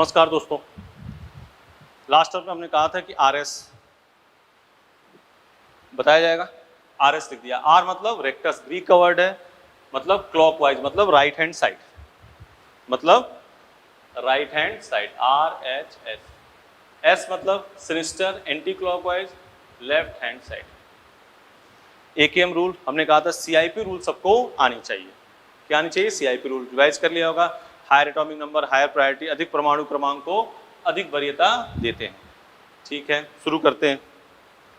नमस्कार दोस्तों, last term में हमने कहा था कि आरएस बताया जाएगा। आरएस लिख दिया। आर मतलब रेक्टस, ग्रीक का वर्ड है, मतलब क्लॉकवाइज, मतलब राइट हैंड साइड, मतलब right hand side, RHS। S मतलब sinister, anticlockwise, left hand side. AKM rule हमने कहा था, CIP रूल सबको आनी चाहिए। क्या आनी चाहिए? CIP रूल रिवाइज कर लिया होगा। Higher atomic number, higher priority, अधिक परमाणु क्रमांक को अधिक वरीयता देते हैं। ठीक है, शुरू करते हैं।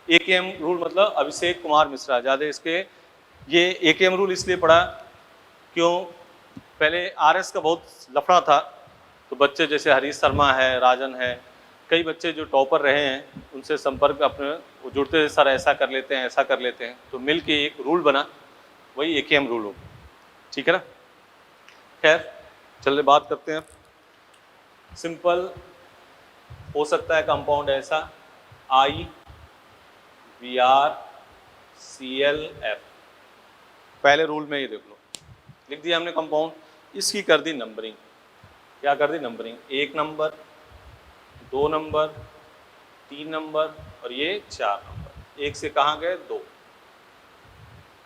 AKM रूल मतलब अभिषेक कुमार मिश्रा, ज़्यादा इसके ये AKM रूल इसलिए पढ़ा क्यों, पहले RS का बहुत लफड़ा था, तो बच्चे जैसे हरीश शर्मा है, राजन है, कई बच्चे जो टॉपर रहे हैं उनसे संपर्क अपने जुड़ते थे, सर ऐसा कर लेते हैं, ऐसा कर लेते हैं, तो मिल के एक रूल बना, वही AKM रूल हो। ठीक है ना। खैर चलिए बात करते हैं। सिंपल हो सकता है कंपाउंड ऐसा IBrClF। पहले रूल में ये देख लो, लिख दिया हमने कंपाउंड, इसकी कर दी नंबरिंग। क्या कर दी? नंबरिंग। 1 नंबर, 2 नंबर, 3 नंबर और ये 4 नंबर। 1 से कहाँ गए? 2।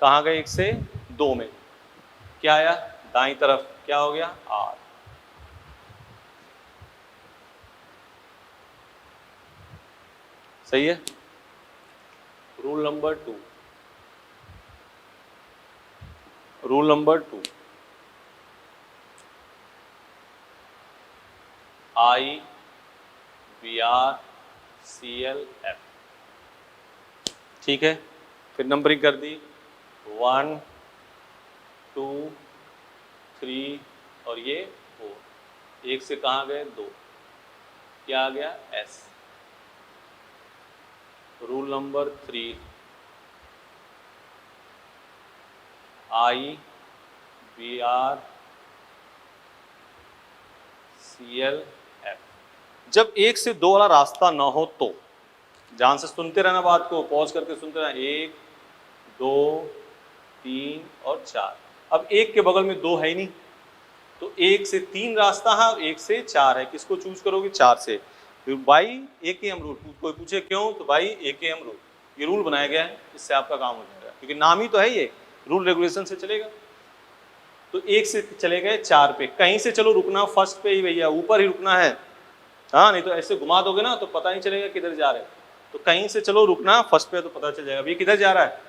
कहाँ गए? 1 से 2 में क्या आया? दाईं तरफ क्या हो गया? R। सही है। Rule number 2, rule number 2, IBrClF। ठीक है, फिर नंबरिंग कर दी, 1 2 3 और ये 4। 1 से कहाँ गए? 2। क्या आ गया? S। Rule number 3, IBrClF। जब 1 से 2 वाला रास्ता ना हो तो ध्यान से सुनते रहना, बात को पॉज करके सुनते रहना। 1 2 3 और 4। अब 1 के बगल में 2 है ही नहीं, तो 1 से 3 रास्ता है और 1 से 4 है। किसको चूज करोगे? 4 से। By AKM rule. कोई पूछे क्यों, तो बाई AKM रूल, ये रूल बनाया गया है, इससे आपका काम हो जाएगा, क्योंकि नाम ही तो है ये, रूल रेगुलेशन से चलेगा। तो 1 से चले गए 4 पे, कहीं से चलो रुकना फर्स्ट पे ही भैया, ऊपर ही रुकना है। हाँ, नहीं तो ऐसे घुमा दोगे ना तो पता नहीं चलेगा किधर जा रहे हैं। तो कहीं से चलो रुकना फर्स्ट पे, तो पता चल जाएगा ये किधर जा रहा है।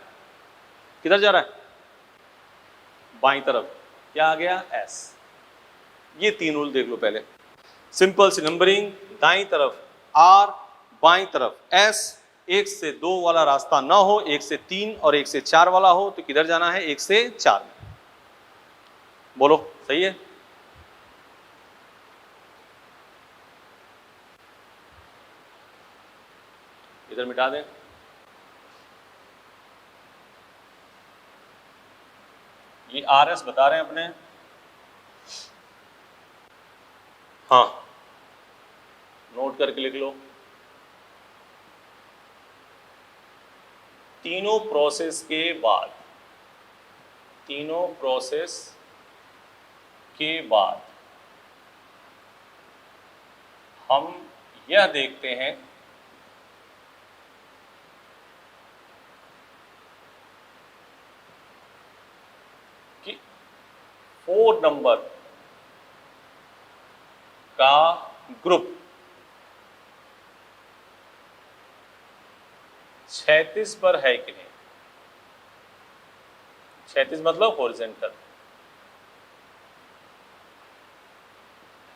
किधर जा रहा है? बाईं तरफ। क्या आ गया? S। ये 3 रूल देख लो पहले। सिंपल सी नंबरिंग, दाईं तरफ R, बाईं तरफ S। 1 से 2 वाला रास्ता ना हो, 1 से 3 और 1 से 4 वाला हो, तो किधर जाना है? 1 से 4। बोलो सही है। इधर मिटा दें। ये RS बता रहे हैं अपने। हाँ, नोट करके लिख लो। तीनों प्रोसेस के बाद, तीनों प्रोसेस के बाद हम यह देखते हैं कि 4 नंबर का ग्रुप 36 पर है कि नहीं। 36 मतलब हॉरिजॉन्टल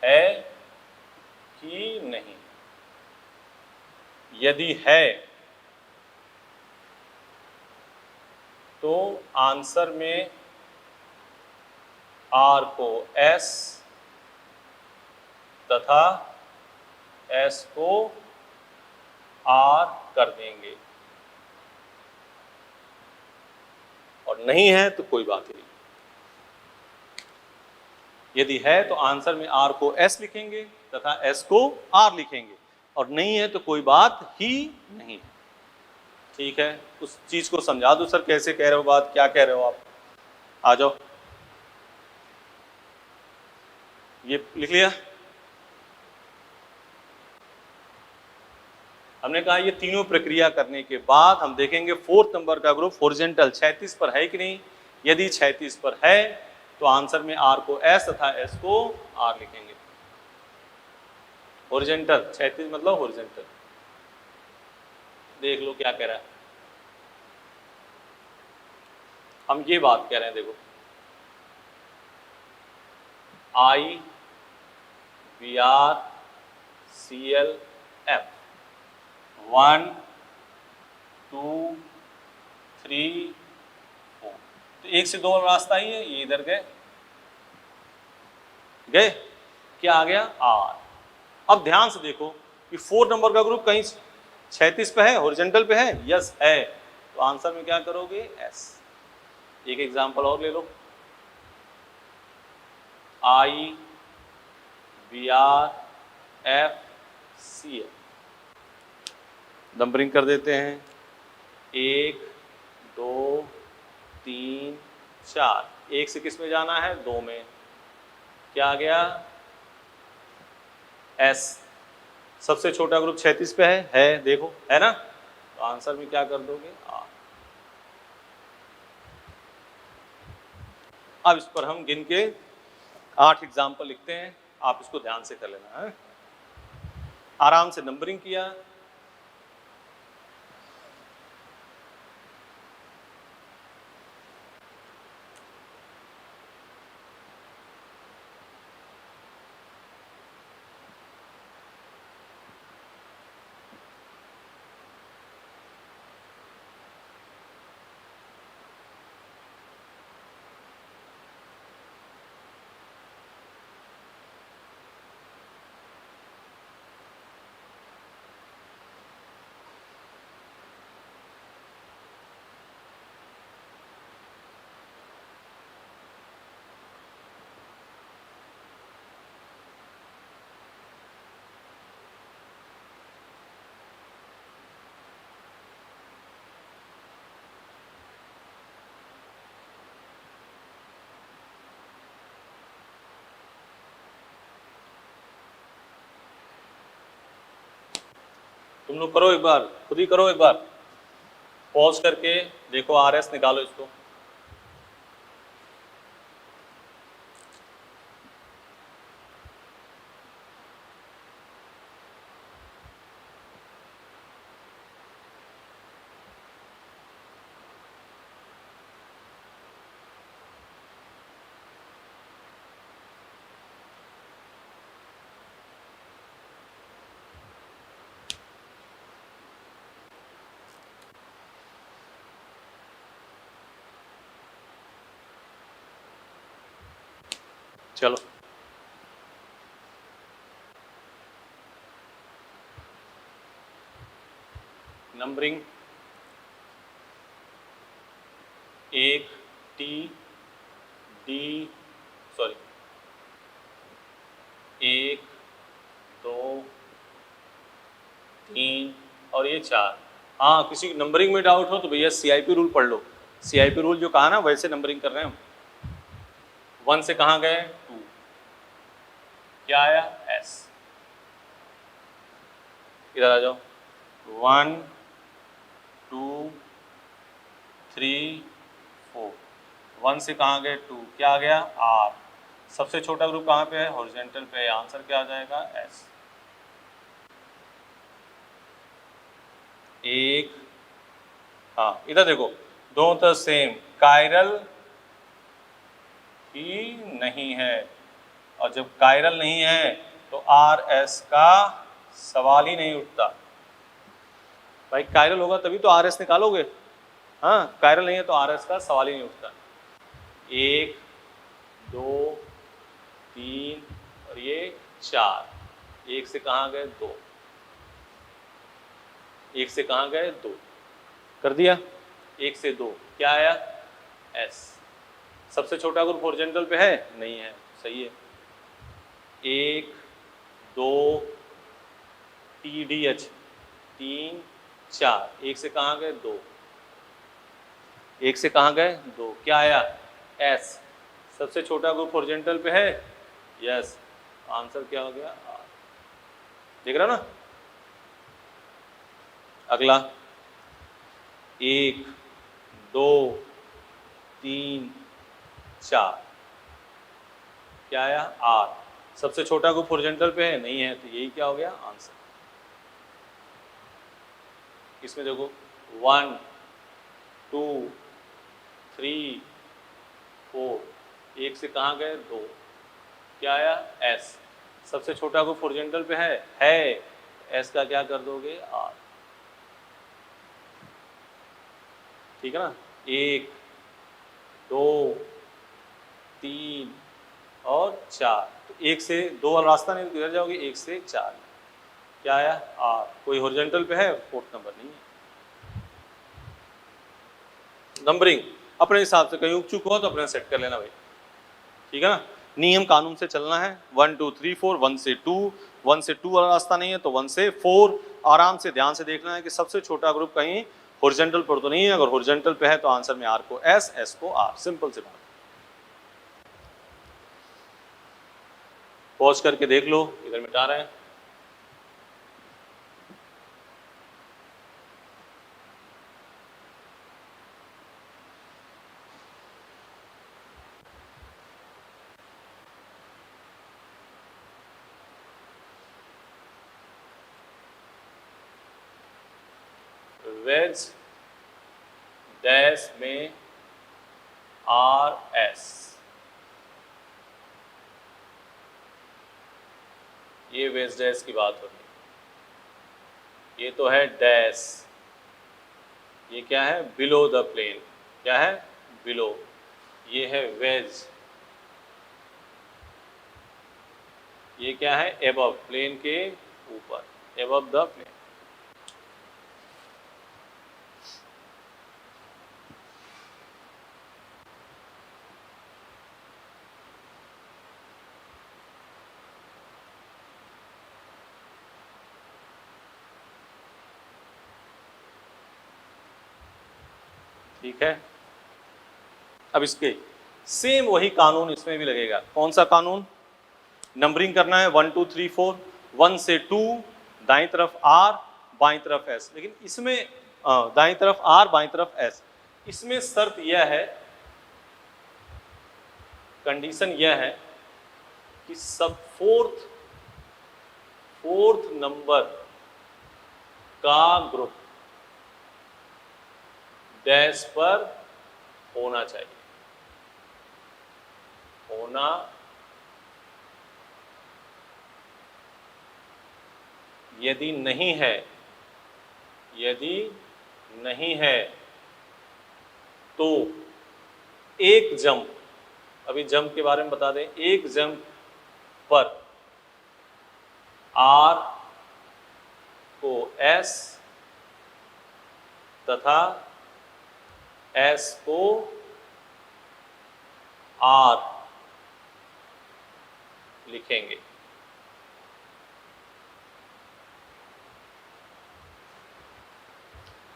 है कि नहीं। यदि है तो आंसर में R को S तथा S को R कर देंगे, और नहीं है तो कोई बात ही नहीं। यदि है तो आंसर में R को S लिखेंगे तथा S को R लिखेंगे, और नहीं है तो कोई बात ही नहीं। ठीक है, उस चीज को समझा दो। सर कैसे कह रहे हो बात, क्या कह रहे हो आप? आ जाओ। ये लिख लिया। हमने कहा ये तीनों प्रक्रिया करने के बाद हम देखेंगे फोर्थ नंबर का ग्रुप हॉरिजॉन्टल 36 पर है कि नहीं। यदि 36 पर है तो आंसर में आर को एस तथा एस को आर लिखेंगे। हॉरिजॉन्टल 36 मतलब हॉरिजॉन्टल। देख लो क्या कह रहा है, हम ये बात कह रहे हैं, देखो I V R C L F 1 2 3 4, तो 1 से 2 रास्ता ही है, ये इधर गए गए, क्या आ गया आर। अब ध्यान से देखो कि 4 नंबर का ग्रुप कहीं 36 पे है, हॉरिजॉन्टल पे है, यस है, तो आंसर में क्या करोगे एस। एक एग्जांपल और ले लो, I V R F C L, numbering कर देते हैं 1 2 3 4। 1 से किस में जाना है, 2 में, क्या आ गया एस। सबसे छोटा ग्रुप 36 पे है देखो, है ना, तो आंसर में क्या कर दोगे आर। अब इस पर हम गिन के 8 एग्जाम्पल लिखते हैं, आप इसको ध्यान से कर लेना है, आराम से नंबरिंग किया। तुम लोग करो एक बार, खुद ही करो एक बार, पॉज करके देखो, आर एस निकालो इसको। चलो नंबरिंग 1 टी डी सॉरी 1 2 3 और ये 4। हाँ, किसी नंबरिंग में डाउट हो तो भैया सीआईपी रूल पढ़ लो। सीआईपी रूल जो कहा ना वैसे नंबरिंग कर रहे हैं हम। 1 से कहाँ गए 2, क्या आया एस। इधर आ जाओ, 1 2 3 4, 1 से कहाँ गए 2, क्या आ गया आर। सबसे छोटा ग्रुप कहाँ पे है, हॉरिजॉन्टल पे है, आंसर क्या आ जाएगा एस। 1, हाँ इधर देखो, दोनों तरफ सेम, कायरल ही नहीं है, और जब कायरल नहीं है तो आर एस का सवाल ही नहीं उठता। भाई कायरल होगा तभी तो आर एस निकालोगे, हाँ कायरल नहीं है तो आर एस का सवाल ही नहीं उठता। 1 2 3 और ये 4। 1 से कहाँ गए 2, 1 से कहाँ गए 2, कर दिया। 1 से 2 क्या आया एस। सबसे छोटा ग्रुप हॉरिजॉन्टल पे है नहीं है, सही है। 1 2 टी डी एच 3 4। 1 से कहाँ गए 2, 1 से कहाँ गए 2, क्या आया एस। सबसे छोटा ग्रुप हॉरिजॉन्टल पे है, यस, आंसर क्या हो गया आर। देख रहा ना, अगला 1 2 3 4, क्या आया R। सबसे छोटा ग्रुप हॉरिजॉन्टल पे है, नहीं है, तो यही क्या हो गया आंसर। इसमें देखो 1 2 3 4, एक से कहाँ गए 2, क्या आया S। सबसे छोटा ग्रुप हॉरिजॉन्टल पे है, S का क्या कर दोगे R। ठीक है ना, 1 2 3 और 4, तो 1 से 2 वाला रास्ता नहीं, तो इधर जाओगे 1 से 4, क्या आया R। कोई हॉरिजॉन्टल पे है, 4th नंबर नहीं है। नंबरिंग अपने हिसाब से, कहीं उग चुक हो तो अपने सेट कर लेना भाई, ठीक है ना। नियम कानून से चलना है, 1 2 3 4, 1 से 2, 1 से 2 वाला रास्ता नहीं है तो 1 से 4। आराम से ध्यान से देखना है कि सबसे छोटा ग्रुप कहीं हॉरिजॉन्टल पर तो नहीं है, अगर हॉरिजॉन्टल पे है तो आंसर में R को S, S को R, सिंपल सी बात। पॉज करके देख लो, इधर मिटा रहे हैं। वेज डैश में RS, ये वेज डैश की बात हो रही है। ये तो है डैश, ये क्या है बिलो द प्लेन, क्या है बिलो। ये है वेज, ये क्या है एबव, प्लेन के ऊपर, एबव द प्लेन। ठीक है, अब इसके सेम वही कानून इसमें भी लगेगा। कौन सा कानून, नंबरिंग करना है 1 2 3 4, 1 से 2 दाईं तरफ R, बाईं तरफ S। लेकिन इसमें दाईं तरफ R, बाईं तरफ S, इसमें शर्त यह है, कंडीशन यह है कि सब फोर्थ नंबर का ग्रुप डैश पर होना चाहिए, होना यदि नहीं है तो एक जंप, अभी जंप के बारे में बता दें, एक जंप पर R को S तथा S को R लिखेंगे।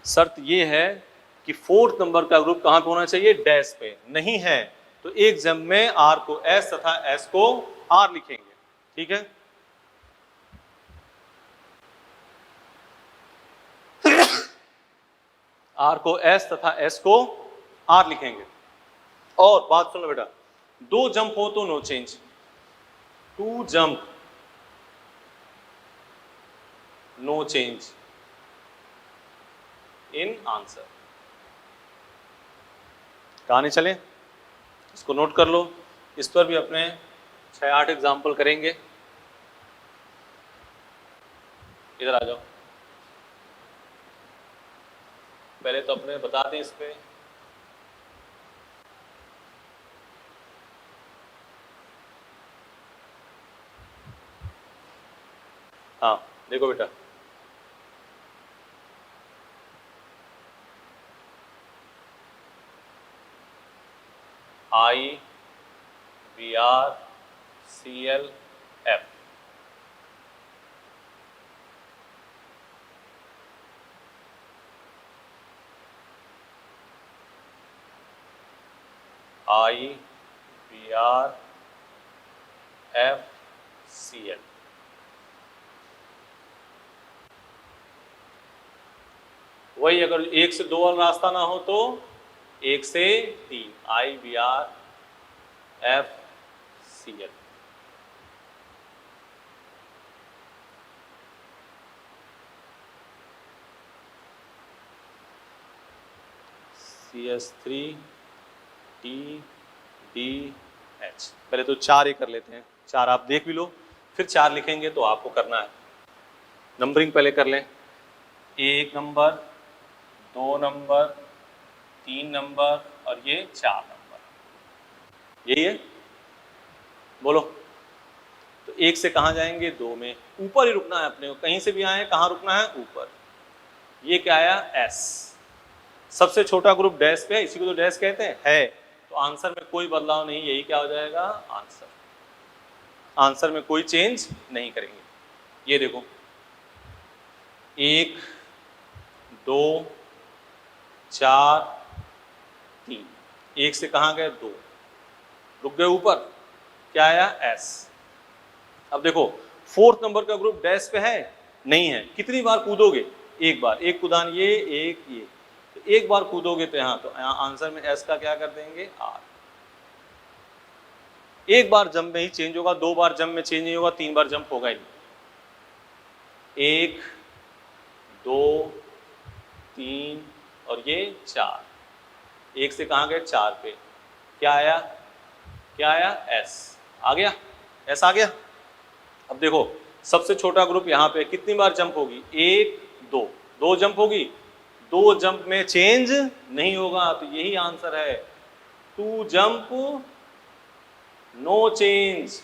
शर्त ये है कि 4th नंबर का ग्रुप कहां पे होना चाहिए, डैश पे। नहीं है तो एक जंप में R को S तथा S को R लिखेंगे, ठीक है। R को S तथा S को R लिखेंगे। और बात सुनो बेटा, 2 जंप हो तो no change, 2 jump no change in answer. कहानी चले, इसको नोट कर लो, इस पर भी अपने 6-8 एग्जाम्पल करेंगे। इधर आ जाओ, पहले तो अपने बता दें इस पे। हाँ देखो बेटा, IBrClF, IBrFCl। वही अगर 1 से 2 वाला रास्ता ना हो तो 1 से 3 IBRFCL। CH3TDH। पहले तो 4 ही कर लेते हैं, 4 आप देख भी लो, फिर 4 लिखेंगे तो आपको करना है। नंबरिंग पहले कर लें, 1 नंबर, 2 नंबर, 3 नंबर और ये 4 नंबर, यही है। बोलो, तो 1 से कहाँ जाएंगे? 2 में, ऊपर ही रुकना है अपने को, कहीं से भी आए कहाँ रुकना है? ऊपर। ये क्या आया? S। सबसे छोटा ग्रुप डैश पे है, इसी को तो डैश कहते हैं, है तो आंसर में कोई बदलाव नहीं, यही क्या हो जाएगा? आंसर। आंसर में कोई चेंज नहीं करेंगे। ये देखो 1 2 4 3, 1 से कहाँ गए? 2, रुक गए ऊपर, क्या आया? S। अब देखो 4th नंबर का ग्रुप डैश पे है? नहीं है। कितनी बार कूदोगे? एक बार, एक कूदान ये, एक ये, तो एक बार कूदोगे तो यहाँ, तो यहाँ आंसर में S का क्या कर देंगे? R। एक बार जंप में ही चेंज होगा, 2 बार जंप में चेंज नहीं होगा, 3 बार जंप होगा ही नहीं। 1 2 3 और ये 4, 1 से कहाँ गए? 4 पे, क्या आया? क्या आया? S आ गया। S आ गया। अब देखो सबसे छोटा ग्रुप यहाँ पे कितनी बार जंप होगी? 1 2, 2 जंप होगी, 2 जंप में चेंज नहीं होगा, तो यही आंसर है। 2 जंप नो चेंज।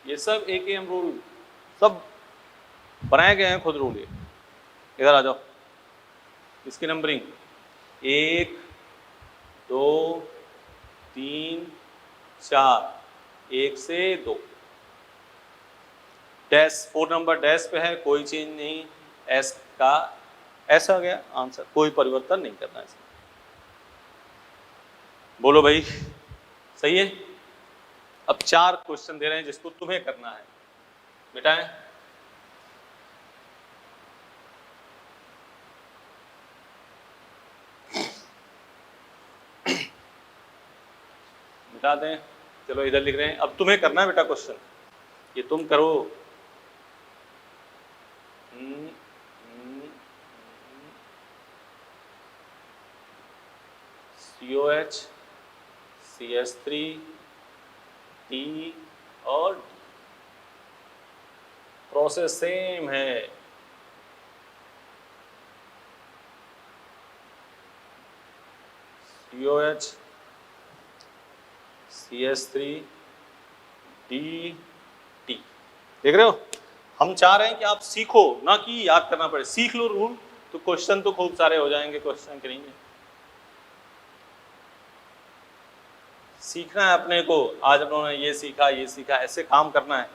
ये सब AKM रूल सब बनाए गए हैं खुद रूल। इधर आ जाओ, इसकी नंबरिंग 1 2 3 4, 1 से 2, डैश 4 नंबर डैश पे है, कोई चेंज नहीं, S का S आ गया आंसर, कोई परिवर्तन नहीं करना इसमें। बोलो भाई, सही है। अब 4 क्वेश्चन दे रहे हैं जिसको तुम्हें करना है, मिटाएं। मिटा दें, चलो इधर लिख रहे हैं। अब तुम्हें करना है बेटा क्वेश्चन, ये तुम करो। COH CH3 T और D, प्रोसेस सेम है। COH CH3 DT, देख रहे हो? हम चाह रहे हैं कि आप सीखो, ना कि याद करना पड़े। सीख लो रूल तो क्वेश्चन तो खूब सारे हो जाएंगे, क्वेश्चन करेंगे। सीखना है अपने को, आज हम लोगों ने ये सीखा, ये सीखा, ऐसे काम करना है।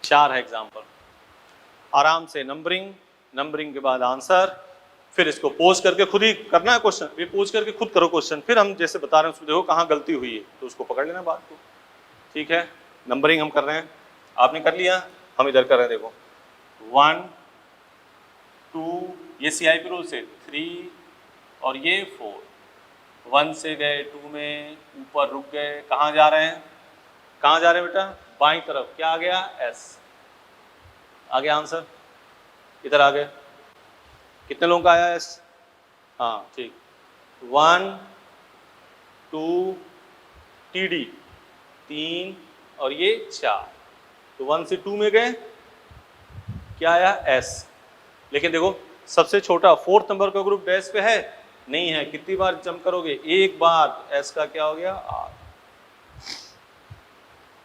चार है एग्जाम्पल, आराम से नंबरिंग, नंबरिंग के बाद आंसर, फिर इसको पोज करके खुद ही करना है क्वेश्चन, ये पोज करके खुद करो क्वेश्चन, फिर हम जैसे बता रहे हैं उसको देखो कहाँ गलती हुई है तो उसको पकड़ लेना बात को। ठीक है, नंबरिंग हम कर रहे हैं, आपने कर लिया, हम इधर कर रहे हैं। देखो 1 2, ये CIP रूल से 3 और ये 4, 1 से गए 2 में, ऊपर रुक गए, कहाँ जा रहे हैं? कहाँ जा रहे हैं बेटा? बाईं तरफ, क्या आ गया? S आ गया आंसर, इधर आ गए। कितने लोगों का आया S? हाँ ठीक, 1 2 TD 3 और ये 4, तो 1 से 2 में गए, क्या आया? S। लेकिन देखो सबसे छोटा 4th नंबर का ग्रुप डैश पे है? नहीं है। कितनी बार जंप करोगे? एक बार, S का क्या हो गया? R।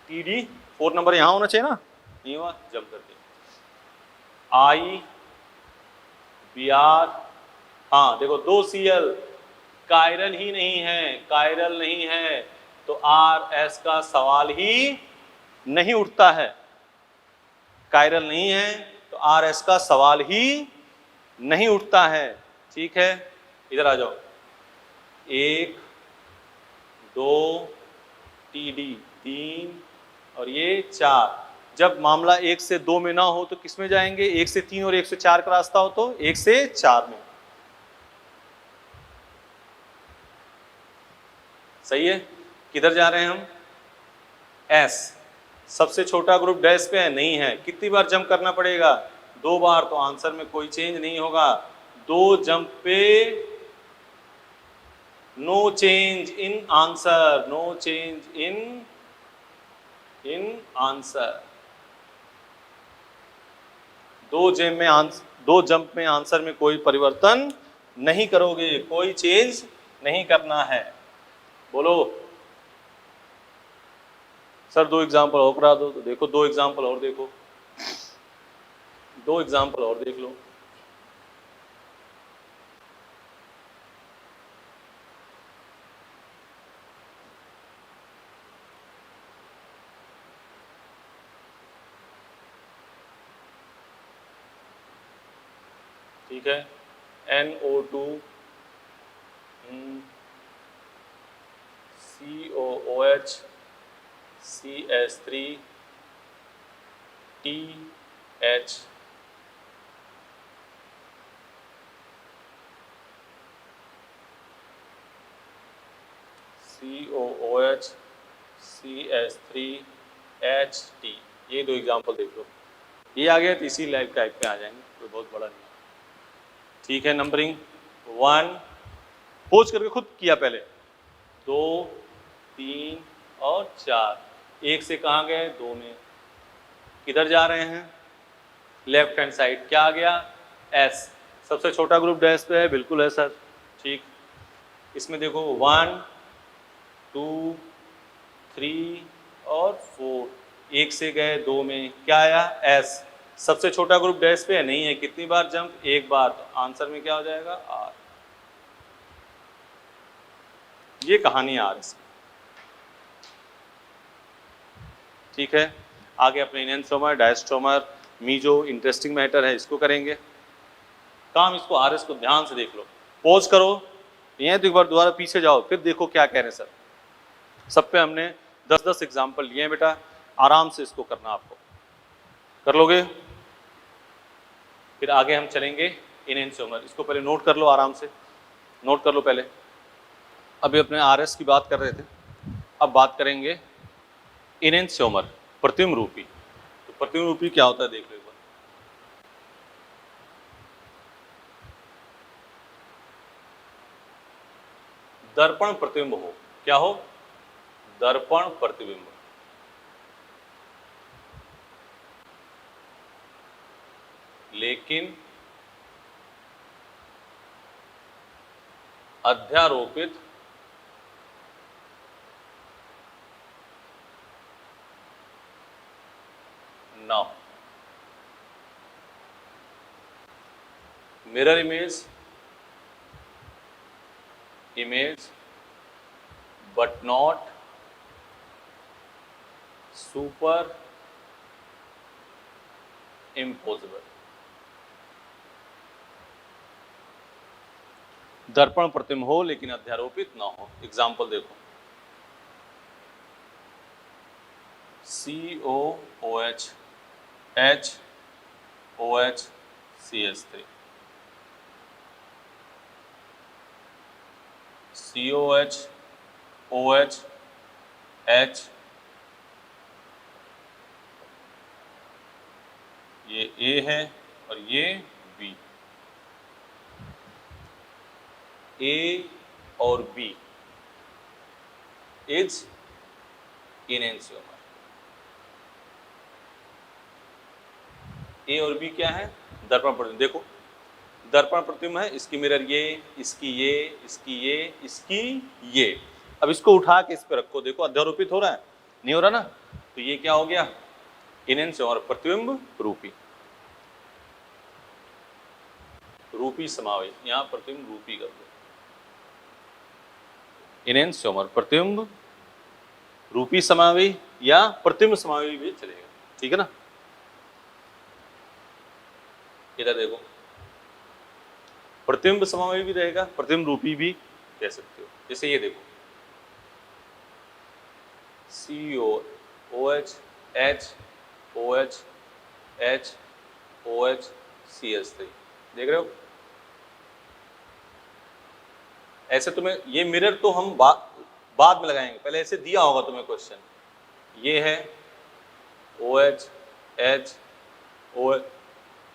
TD 4 नंबर यहाँ होना चाहिए ना, नहीं हुआ, जम कर दिया। आई बी आर, हाँ देखो 2 Cl कायरल ही नहीं है, कायरल नहीं है तो आर एस का सवाल ही नहीं उठता है। कायरल नहीं है तो आर एस का सवाल ही नहीं उठता है। ठीक है, इधर आ जाओ। 1 2 टी डी 3 और ये 4। जब मामला 1 से 2 में ना हो तो किस में जाएंगे? 1 से 3 और 1 से 4 का रास्ता हो तो 1 से 4 में। सही है। किधर जा रहे हैं हम? एस। सबसे छोटा ग्रुप डैश पे है, नहीं है। कितनी बार जंप करना पड़ेगा? 2 बार। तो आंसर में कोई चेंज नहीं होगा। 2 जंप पे no change in answer, no change in answer. 2 jump में आंसर में कोई परिवर्तन नहीं करोगे, कोई चेंज नहीं करना है। बोलो सर 2 एग्जाम्पल और करा दो। तो देखो 2 एग्जाम्पल और देखो, 2 एग्जाम्पल और देख लो। ठीक है, NO2 COOH CS3 TH COOH CS3 HT। ये 2 एग्जाम्पल देख लो। ये आ गया तो इसी लाइफ टाइप पे आ जाएंगे, कोई बहुत बड़ा नहीं। ठीक है, नंबरिंग 1 पोज करके खुद किया पहले, 2 3 और 4। 1 से कहाँ गए? 2 में। किधर जा रहे हैं? Left hand side. क्या आ गया? एस। सबसे छोटा ग्रुप डैश पे है, बिल्कुल है सर। ठीक, इसमें देखो 1 2 3 और 4। 1 से गए 2 में, क्या आया? एस। सबसे छोटा ग्रुप डैश पे है, नहीं है। कितनी बार जंप? 1 बार। तो आंसर में क्या हो जाएगा? आर। ये कहानी आर इसकी। ठीक है, आगे अपने इनएंथ्रोमर, डायस्ट्रोमर, मीजो इंटरेस्टिंग मैटर है, इसको करेंगे काम। इसको आर एस को ध्यान से देख लो, पॉज करो। ये तो एक बार दोबारा पीछे जाओ, फिर देखो क्या कह रहे हैं सर। सब पे हमने 10-10 एग्जाम्पल लिए हैं बेटा, आराम से इसको करना। आपको कर लोगे? फिर आगे हम चलेंगे इनएंथ्रोमर। इसको पहले नोट कर लो, आराम से नोट कर लो पहले। अभी अपने आर एस की बात कर रहे थे, अब बात करेंगे इनएंथ्रोमर, प्रतिबिंब रूपी। तो प्रतिबिंब रूपी क्या होता है देख लो एक बार। दर्पण प्रतिबिंब हो, क्या हो? दर्पण प्रतिबिंब। लेकिन अध्यारोपित ना हो। Mirror image but not super impossible। दर्पण प्रतिबिंब हो लेकिन अध्यारोपित ना हो। एग्जाम्पल देखो, COOH HOH CS3, COH OH H, ये A है और ये B। A और B इज इनएंथ्रोमर। A और B क्या है? दर्पण प्रतिबिंब। देखो दर्पण प्रतिबिंब है, इसकी मिरर ये, इसकी ये, इसकी ये, इसकी ये। अब इसको उठा के इस पे रखो, देखो अध्यारोपित हो रहा है? नहीं हो रहा ना? तो ये क्या हो गया? इनेंस्योमर प्रतिबिंब रूपी, रूपी समावेश, यहां प्रतिबिंब रूपी कर दो, इनेंस्योमर प्रतिबिंब रूपी समावेश या प्रतिबिंब समावेश भी चलेगा, ठीक है ना। इधर देखो, प्रतिबिंब समावेश भी रहेगा, प्रतिबिंब रूपी भी कह सकते हो। जैसे ये देखो COOH HOH HOH CH3, देख रहे हो। ऐसे तुम्हें ये मिरर तो हम बाद में लगाएंगे, पहले ऐसे दिया होगा तुम्हें क्वेश्चन, ये है OH H OH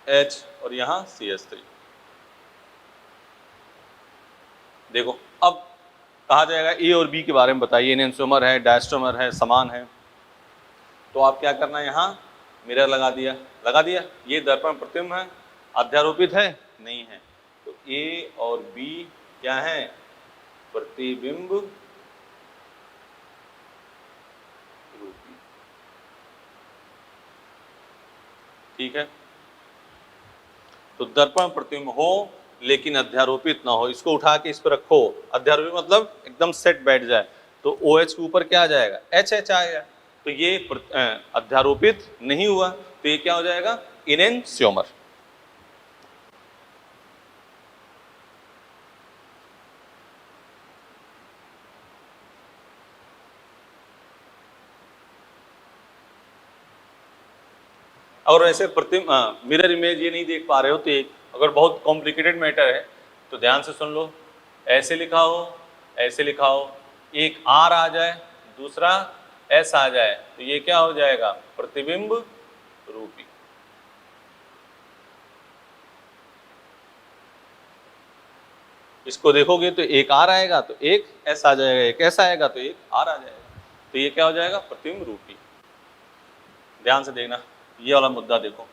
H और यहां CH3। देखो अब कहा जाएगा ए और बी के बारे में बताइए, इनेंस्योमर है, डायस्ट्रोमर है, समान है। तो आप क्या करना है, यहाँ मिरर लगा दिया। ये दर्पण प्रतिबिंब है, अध्यारोपित है नहीं है, तो ए और बी क्या है, प्रतिबिंब रूपी, ठीक है। तो दर्पण प्रतिबिंब हो लेकिन अध्यारोपित ना हो, इसको उठा के इस पर रखो, अध्यारोपित मतलब एकदम सेट बैठ जाए, तो OH के ऊपर क्या आ जाएगा, HH आएगा, तो ये अध्यारोपित नहीं हुआ, तो ये क्या हो जाएगा, इनेंस्योमर। और ऐसे मिरर इमेज ये नहीं देख पा रहे हो तो एक, अगर बहुत कॉम्प्लिकेटेड मैटर है तो ध्यान से सुन लो, ऐसे लिखा हो, एक R आ जाए, दूसरा S आ जाए, तो ये क्या हो जाएगा, प्रतिबिंब रूपी। इसको देखोगे तो एक R आएगा तो एक S आ जाएगा, एक S आएगा तो एक R आ जाएगा, तो ये क्या हो जाएगा, प्रतिबिंब रूपी। ध्यान से देखना, ये वाला मुद्दा देखो,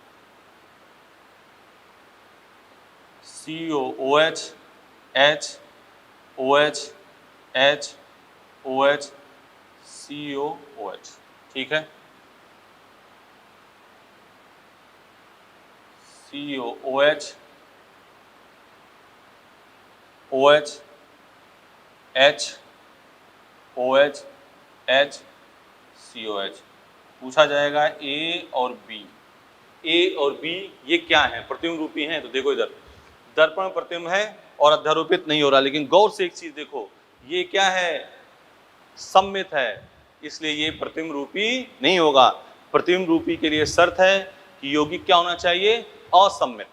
COOH HOH HOH COOH, ठीक है, COOH OH HOH HCOH। पूछा जाएगा ए और बी ये क्या है, प्रतिबिंब रूपी हैं। तो देखो इधर दर्पण प्रतिबिंब है और अध्यारोपित नहीं हो रहा, लेकिन गौर से एक चीज देखो, ये क्या है, सम्मित है, इसलिए ये प्रतिबिंब रूपी नहीं होगा। प्रतिबिंब रूपी के लिए शर्त है कि यौगिक क्या होना चाहिए, असम्मित।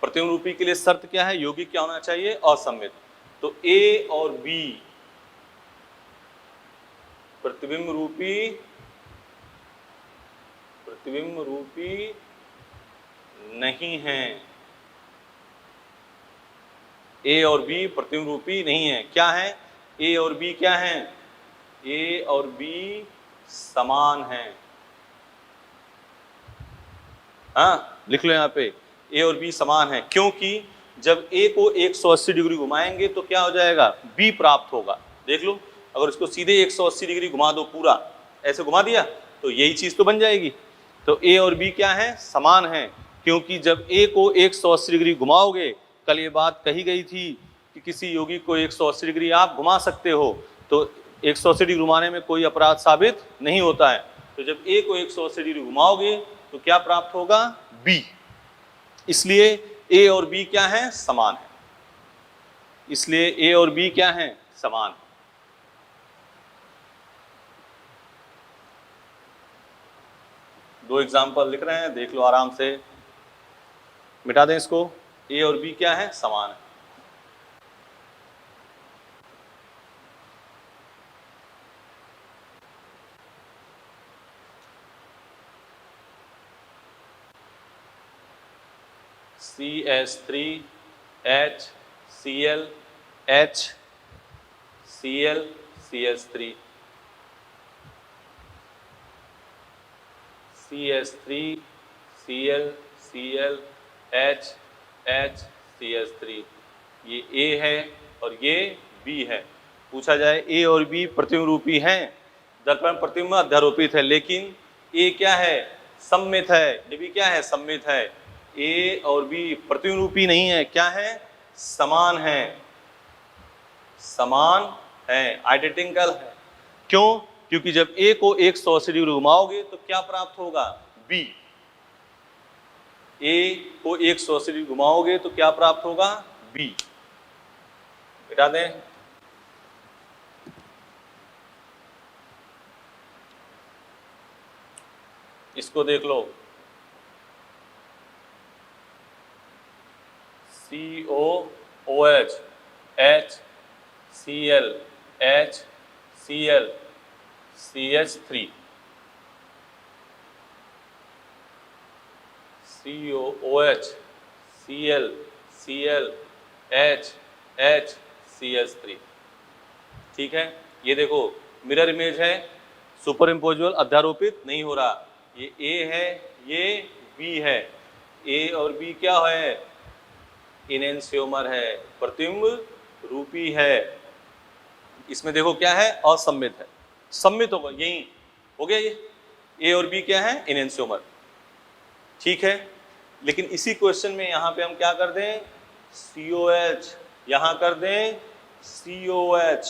प्रतिबिंब रूपी के लिए शर्त क्या है, यौगिक क्या होना चाहिए, असम्मित। तो ए और बी प्रतिबिंब रूपी नहीं है, ए और बी प्रतिबिंब रूपी नहीं है। क्या है, ए और बी क्या है, ए और बी समान है। हाँ लिख लो यहाँ पे, ए और बी समान है, क्योंकि जब ए को 180 डिग्री घुमाएंगे तो क्या हो जाएगा, बी प्राप्त होगा। देख लो, अगर इसको सीधे 180 डिग्री घुमा दो, पूरा ऐसे घुमा दिया तो यही चीज तो बन जाएगी। तो ए और बी क्या है, समान है, क्योंकि जब ए को 180 डिग्री घुमाओगे, कल ये बात कही गई थी कि किसी यौगिक को 180 डिग्री आप घुमा सकते हो, तो 180 डिग्री घुमाने में कोई अपराध साबित नहीं होता है। तो जब ए को 180 डिग्री घुमाओगे तो क्या प्राप्त होगा, बी। इसलिए ए और बी क्या है, समान है। इसलिए ए और बी क्या है, समान। दो एग्जाम्पल लिख रहे हैं, देख लो आराम से, मिटा दें इसको। ए और बी क्या है, समान है। CH3 HCl HCl CH3 CH3 Cl Cl H H CH3, ये A है और ये B है। पूछा जाए A और B प्रतिबिंब रूपी हैं, दर्पण प्रतिबिंब अध्यारोपित है, लेकिन ए क्या है, सम्मित है, ये भी क्या है, सम्मित है। ए और बी प्रतिरूपी नहीं है, क्या है, समान है, समान है, आइडेंटिकल है। क्यों, क्योंकि जब ए को 180 डिग्री घुमाओगे तो क्या प्राप्त होगा, बी। ए को 180 डिग्री घुमाओगे तो क्या प्राप्त होगा, बी। मिटा दें, इसको देख लो, COOH HCl HCl CH3 COOH Cl Cl H CH3। ठीक है, ये देखो मिरर इमेज है, सुपर इम्पोजिबल अध्यारोपित नहीं हो रहा। ये ए है, ये बी है, ए और बी क्या है, इनेंशियोमर है, प्रतिबिंब रूपी है। इसमें देखो क्या है, असम्मित है, सम्मित होगा, यही हो गया। ये ए और बी क्या है, इनेंशियोमर। ठीक है, लेकिन इसी क्वेश्चन में यहां पे हम क्या कर दें, COH, यहां कर दें COH।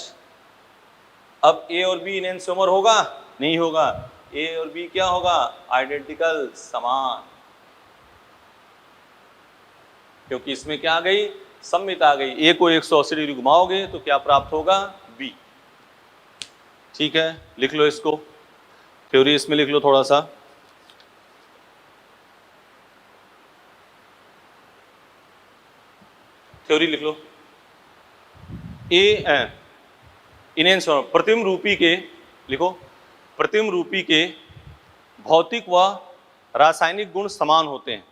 अब ए और बी इनेंशियोमर होगा, नहीं होगा, ए और बी क्या होगा, आइडेंटिकल, समान, क्योंकि इसमें क्या आ गई, सम्मित आ गई। ए को 180 डिग्री घुमाओगे तो क्या प्राप्त होगा, बी। ठीक है, लिख लो इसको, थ्योरी इसमें लिख लो थोड़ा सा। थ्योरी लिख लो, ए इनेंशियोमर प्रतिबिंब रूपी के, लिखो, प्रतिबिंब रूपी के भौतिक व रासायनिक गुण समान होते हैं।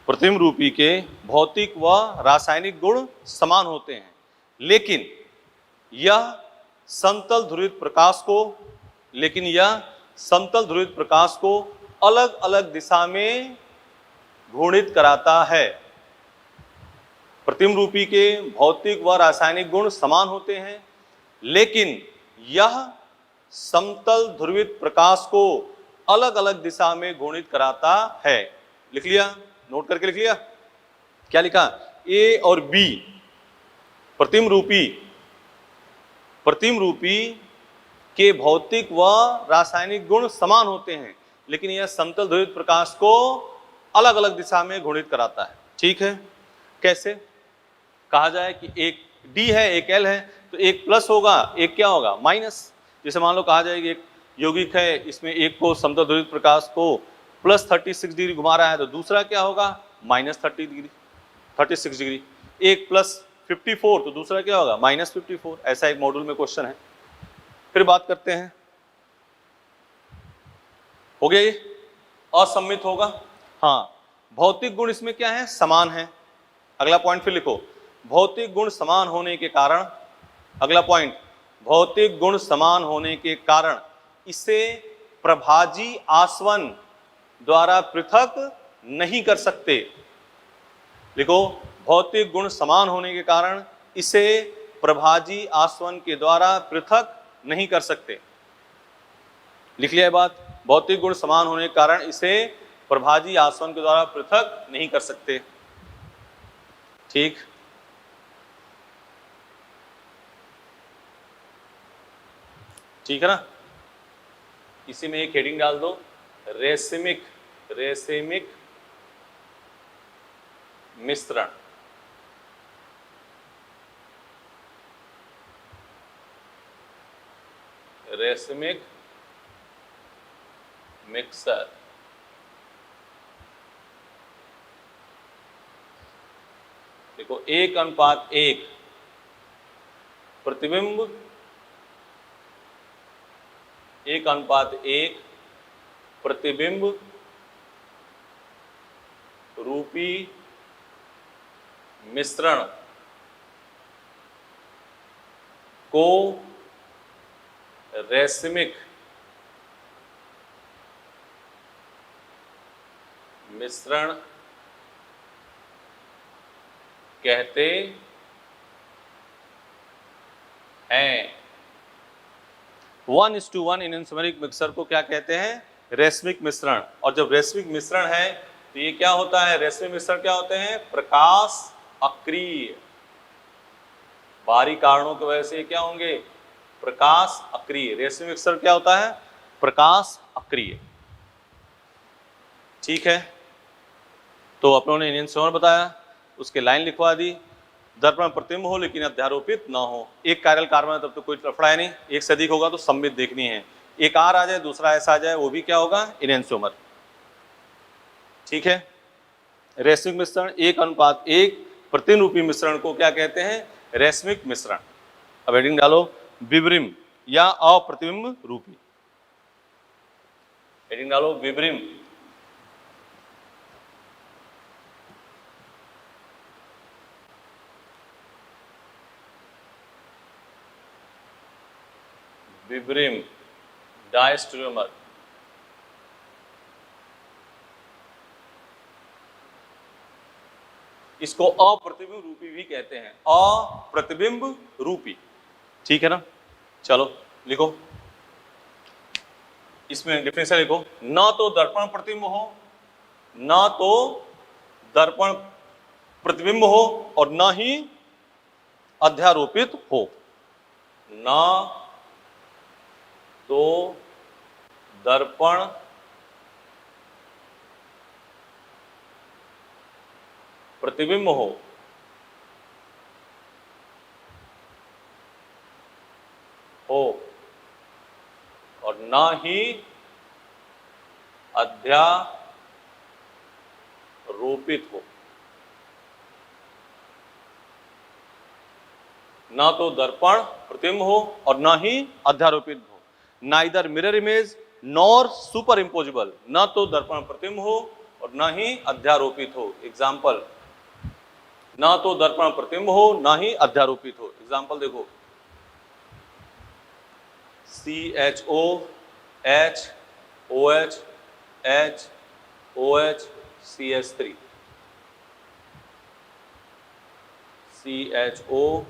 प्रतिबिंब रूपी के भौतिक व रासायनिक गुण समान होते हैं, लेकिन यह समतल ध्रुवित प्रकाश को, लेकिन यह समतल ध्रुवित प्रकाश को अलग अलग दिशा में घूर्णित कराता है। प्रतिबिंब रूपी के भौतिक व रासायनिक गुण समान होते हैं, लेकिन यह समतल ध्रुवित प्रकाश को अलग अलग दिशा में घूर्णित कराता है। लिख लिया, नोट करके लिख लिया, क्या लिखा, ए और बी प्रतिबिंब रूपी के भौतिक व रासायनिक गुण समान होते हैं, लेकिन यह समतल ध्रुवित प्रकाश को अलग अलग दिशा में घूर्णित कराता है। ठीक है, कैसे कहा जाए कि एक डी है, एक एल है, तो एक प्लस होगा, एक क्या होगा, माइनस। जैसे मान लो कहा जाए कि एक यौगिक है, इसमें एक को समतल ध्रुवित प्रकाश को प्लस 36 डिग्री घुमा रहा है, तो दूसरा क्या होगा, माइनस 36 डिग्री। एक प्लस 54 तो दूसरा क्या होगा, माइनस 54। ऐसा एक मॉड्यूल में क्वेश्चन है। फिर बात करते हैं, हो गया ये, असम्मित होगा। हाँ, भौतिक गुण इसमें क्या है, समान है। अगला पॉइंट फिर लिखो, भौतिक गुण समान होने के कारण, अगला पॉइंट, भौतिक गुण समान होने के कारण इसे प्रभाजी आसवन द्वारा पृथक नहीं कर सकते। लिखो, भौतिक गुण समान होने के कारण इसे प्रभाजी आसवन के द्वारा पृथक नहीं कर सकते। लिख लिया बात, भौतिक गुण समान होने के कारण इसे प्रभाजी आसवन के द्वारा पृथक नहीं कर सकते। ठीक, ठीक है ना। इसी में एक हेडिंग डाल दो, रेसिमिक मिश्रण। Racemic mixer. देखो, 1:1 प्रतिबिंब, 1:1 प्रतिबिंब रूपी मिश्रण को रेसिमिक मिश्रण कहते हैं। 1:1 एनेंसोमेरिक मिक्सर को क्या कहते हैं? रेशमिक मिश्रण। और जब रेशमिक मिश्रण है तो ये क्या होता है? रेशमिक मिश्रण क्या होते हैं? प्रकाश अक्रिय। बाहरी कारणों की वजह से क्या होंगे? प्रकाश अक्रिय। रेशमिक मिश्रण क्या होता है? प्रकाश अक्रिय। ठीक है, तो अपनों ने एनेंसोमर बताया, उसके लाइन लिखवा दी। दर्पण प्रतिबिंब हो लेकिन अध्यारोपित ना हो। एक कायरल कार्बन है तब तो कोई लफड़ा है नहीं, एक से अधिक होगा तो सममित देखनी है। एक आर आ जाए दूसरा ऐसा आ जाए, वो भी क्या होगा? एनेंसोमर। ठीक है, रेशमिक मिश्रण 1:1 प्रतिबिंब रूपी मिश्रण को क्या कहते हैं? रेशमिक मिश्रण। अब हेडिंग डालो, विवरिम या अप्रतिबिंब रूपी। हेडिंग डालो, विवरिम। विवरिम डायस्टेरियोमर। इसको अप्रतिबिंब रूपी भी कहते हैं, अप्रतिबिंब रूपी। ठीक है ना, चलो लिखो, इसमें डिफरेंशियल लिखो। ना तो दर्पण प्रतिबिंब हो, ना तो दर्पण प्रतिबिंब हो, और ना ही अध्यारोपित हो। ना तो दर्पण प्रतिबिंब हो और ना ही अध्यारोपित हो। ना तो दर्पण प्रतिबिंब हो और ना ही अध्यारोपित हो। Neither mirror image nor super imposable. ना तो दर्पण प्रतिबिंब हो और ना ही अध्यारोपित हो। एग्जाम्पल, ना तो दर्पण प्रतिबिंब हो ना ही अध्यारोपित हो। एग्जाम्पल देखो, CHO HOH HOH CS3, CHO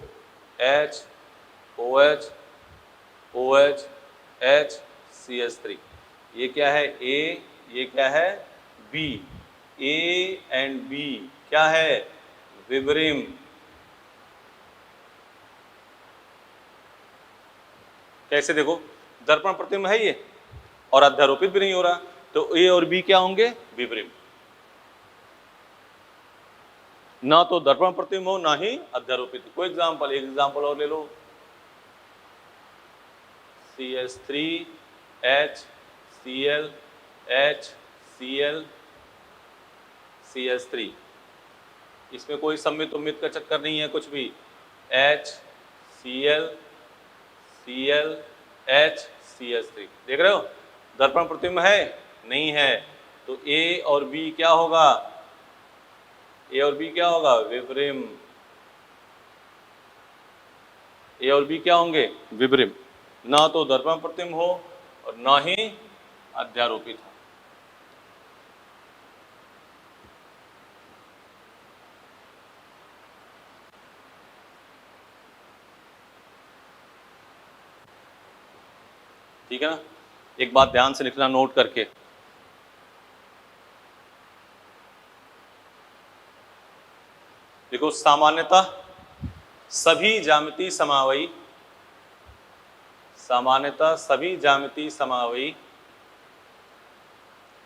HOH OH HCS3। ये क्या है? A, ये क्या है? B। A एंड B क्या है? विवरिम। कैसे? देखो, दर्पण प्रतिबिंब है ये और अध्यारोपित भी नहीं हो रहा, तो A और B क्या होंगे? विवरिम। ना तो दर्पण प्रतिबिंब हो ना ही अध्यारोपित। कोई एग्जाम्पल, एक एग्जाम्पल और ले लो, CS3 HCl HCl CS3। इसमें कोई सम्मित उम्मित का चक्कर नहीं है कुछ भी। HCl Cl HCS3। देख रहे हो, दर्पण प्रतिबिंब है? नहीं है, तो A और B क्या होगा? A और B क्या होगा? विवरिम। A और B क्या होंगे? विवरिम। ना तो दर्पण प्रतिबिंब हो और ना ही अध्यारोपित हो। ठीक है ना, एक बात ध्यान से लिखना नोट करके, देखो, सामान्यतः सभी ज्यामितीय समावयी, सामान्यतः सभी ज्यामितीय समावयी,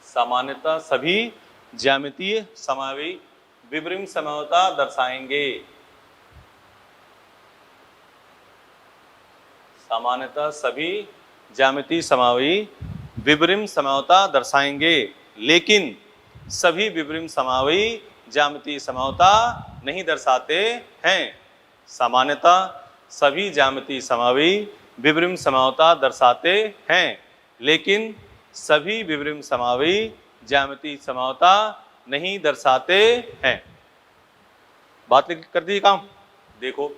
सामान्यतः सभी ज्यामितीय समावयी विवरिम समयता दर्शाएंगे। सामान्यतः सभी ज्यामितीय समावयी विवरिम समयता दर्शाएंगे, लेकिन सभी विवरिम समावयी ज्यामितीय समयता नहीं दर्शाते हैं। सामान्यतः सभी ज्यामितीय समावयी विवरिम समयता दर्शाते हैं, लेकिन सभी विवरिम समावयी ज्यामितीय समयता नहीं दर्शाते हैं। बात कर दी काम। देखो,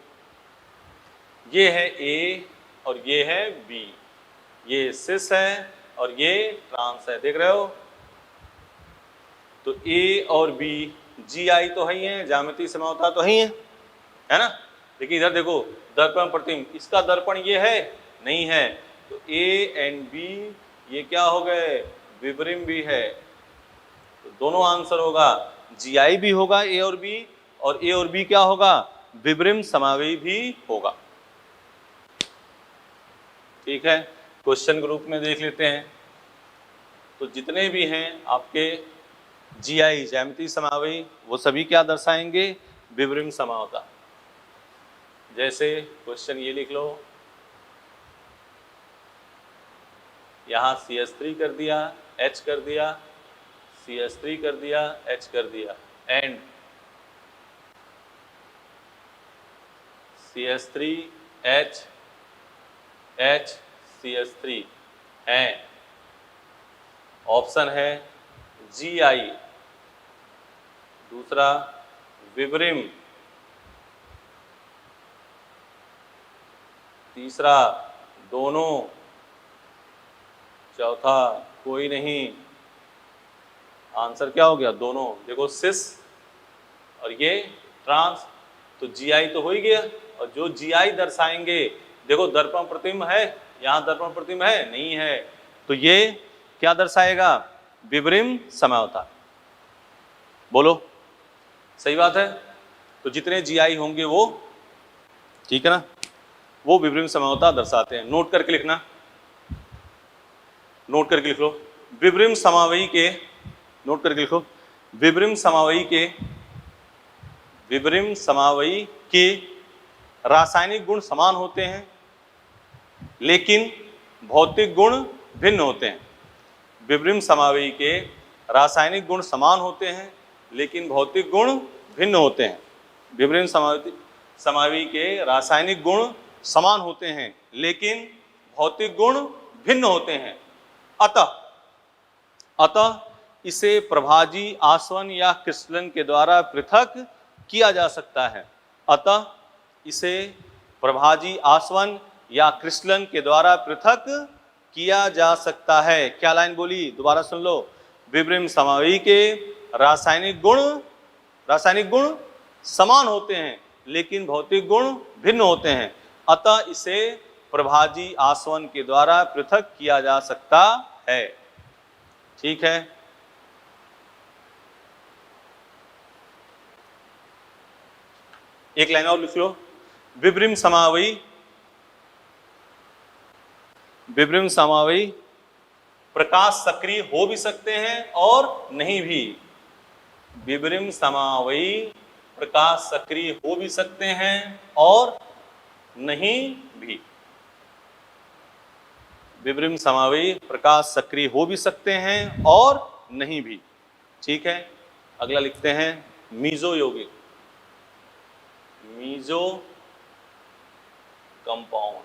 ये है A और ये है B, ये सिस है और ये ट्रांस है। देख रहे हो, तो A और B GI तो है ही है, ज्यामितीय समयता तो है ना। लेकिन इधर देखो, दर्पण प्रतिबिंब, इसका दर्पण ये है? नहीं है, तो ए एंड बी ये क्या हो गए, विबरिम भी है, तो दोनों आंसर होगा, जीआई भी होगा ए और बी क्या होगा, विबरिम समावयी भी होगा। ठीक है, क्वेश्चन ग्रुप में देख लेते हैं। तो जितने भी हैं आपके जीआई ज्यामितीय समावयी वो सभी क्या दर्शाएंगे, विबरिम समावता। जैसे क्वेश्चन ये लिख लो, यहाँ CH3 कर दिया, H कर दिया, CH3 कर दिया, H कर दिया, and CH3 H H CH3 है। ऑप्शन है GI, दूसरा विबरिम, तीसरा दोनों, चौथा कोई नहीं। आंसर क्या हो गया, दोनों। देखो सिस और ये ट्रांस, तो जीआई तो हो ही गया, और जो जीआई दर्शाएंगे, देखो दर्पण प्रतिबिंब है, यहाँ दर्पण प्रतिबिंब है नहीं है, तो ये क्या दर्शाएगा, विबरिम समावता। बोलो सही बात है। तो जितने जीआई होंगे वो, ठीक है ना, वो विबरिम समावता दर्शाते हैं। नोट करके लिखना, नोट करके लिख लो, विबरिम समावयी के, नोट करके लिखो, विबरिम समावयी के रासायनिक गुण समान होते हैं लेकिन भौतिक गुण भिन्न होते हैं। विबरिम समावयी के रासायनिक गुण समान होते हैं लेकिन भौतिक गुण भिन्न होते हैं। विबरिम समावयी के रासायनिक गुण समान होते हैं लेकिन भौतिक गुण भिन्न होते हैं। अतः इसे प्रभाजी आसवन या क्रिस्टलन के द्वारा पृथक किया जा सकता है। अतः इसे प्रभाजी आसवन या क्रिस्टलन के द्वारा पृथक किया जा सकता है। क्या लाइन बोली, दोबारा सुन लो, विबरिम समावयी के रासायनिक गुण समान होते हैं लेकिन भौतिक गुण भिन्न होते हैं। अतः इसे प्रभाजी आसवन के द्वारा पृथक किया जा सकता है। ठीक है, एक लाइन और लिख लो, विबरिम समावयी प्रकाश सक्रिय हो भी सकते हैं और नहीं भी। विबरिम समावयी प्रकाश सक्रिय हो भी सकते हैं और नहीं भी। विबरिम समावयी प्रकाश सक्रिय हो भी सकते हैं और नहीं भी। ठीक है, अगला लिखते हैं मीजो यौगिक, मीजो कंपाउंड,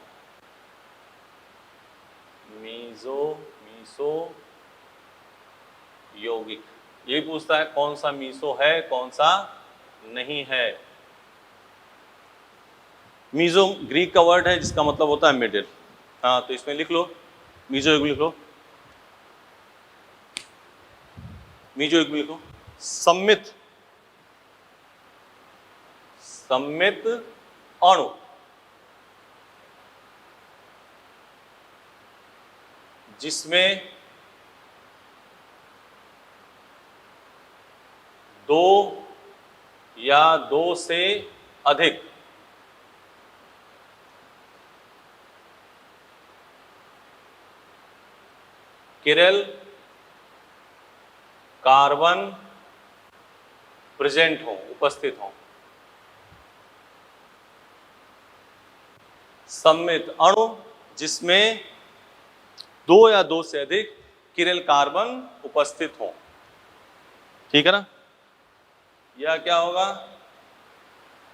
मीजो यौगिक। ये पूछता है कौन सा मीसो है कौन सा नहीं है। मीजो ग्रीक का वर्ड है जिसका मतलब होता है मिडिल। हाँ, तो इसमें लिख लो, मीजो यौगिक लिख लो, मीजो यौगिक लिखो, सम्मित अणु जिसमें दो या दो से अधिक किरल कार्बन प्रेजेंट हो, उपस्थित हो। सम्मित अणु जिसमें दो या दो से अधिक किरल कार्बन उपस्थित हो। ठीक है ना, यह क्या होगा,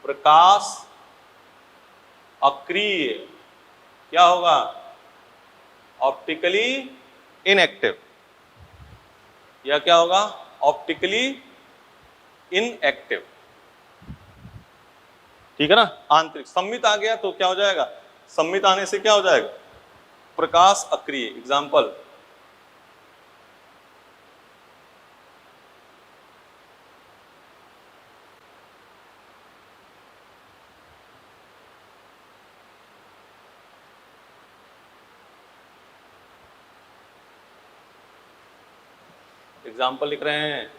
प्रकाश अक्रिय, क्या होगा, ऑप्टिकली इनएक्टिव। यह क्या होगा, ऑप्टिकली इनएक्टिव। ठीक है ना, आंतरिक। सम्मित आ गया तो क्या हो जाएगा, सम्मित आने से क्या हो जाएगा, प्रकाश अक्रिय। एग्जाम्पल, एग्जाम्पल लिख रहे हैं।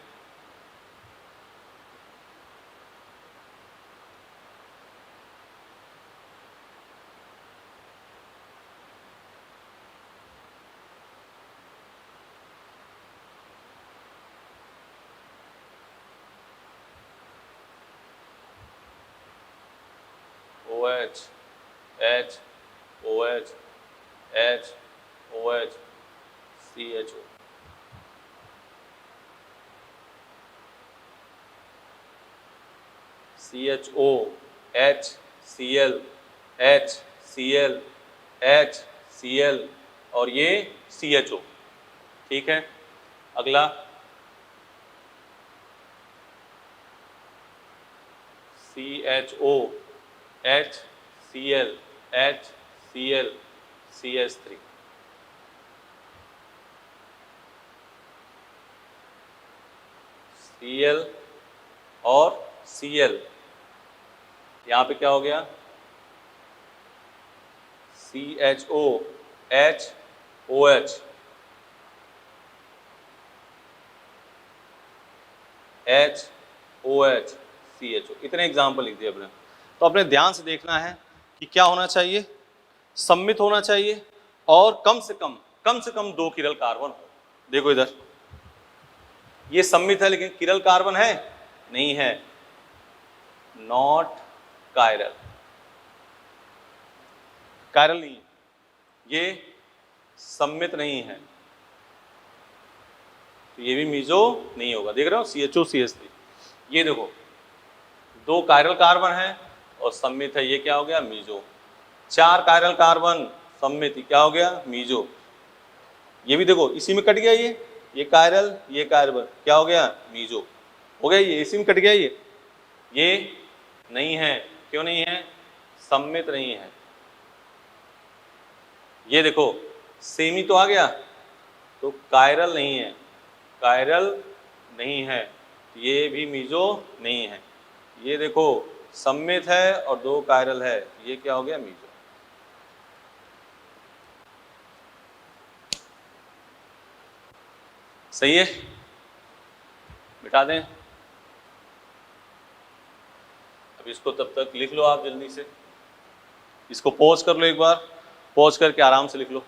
OH H OH H OH CHO। CHO HCl HCl HCl और ये CHO। ठीक है, अगला CHO HCl HCl CH3। Cl और Cl, यहाँ पे क्या हो गया, CHO HOH HOH CHO। इतने एग्जाम्पल लिख दिए अपने। तो अपने ध्यान से देखना है कि क्या होना चाहिए, सम्मित होना चाहिए और कम से कम 2 किरल कार्बन हो। देखो इधर ये सम्मित है लेकिन किरल कार्बन है नहीं है, नॉट कायरल, कायरल नहीं है, ये सम्मित नहीं है, तो ये भी मीजो नहीं होगा। देख रहे हो CHO CH3, ये देखो 2 कायरल कार्बन है और सम्मित है, ये क्या हो गया, मीजो। 4 कायरल कार्बन सम्मित, क्या हो गया, मीजो। ये भी देखो इसी में कट गया, ये कायरल ये कार्बन, क्या हो गया, मीजो हो गया, ये इसी में कट गया, ये नहीं है, क्यों नहीं है, सम्मित नहीं है। ये देखो सेमी तो आ गया, तो कायरल नहीं है, कायरल नहीं है, ये भी मीजो नहीं है। ये देखो सम्मित है और 2 कायरल है, ये क्या हो गया, मीजो। सही है, मिटा दें। अब इसको तब तक लिख लो आप जल्दी से, इसको पॉज कर लो, एक बार पॉज करके आराम से लिख लो।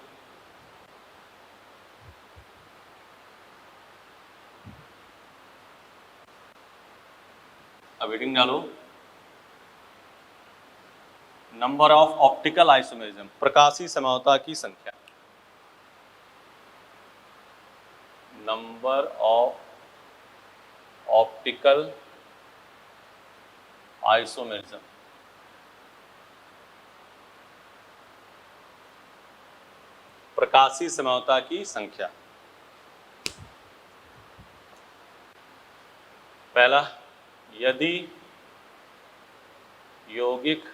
अब हेडिंग डालो, नंबर ऑफ ऑप्टिकल आइसोमेरिज्म, प्रकाशीय समझौता की संख्या। नंबर ऑफ ऑप्टिकल आइसोमेरिज्म, प्रकाशीय समझौता की संख्या। पहला, यदि यौगिक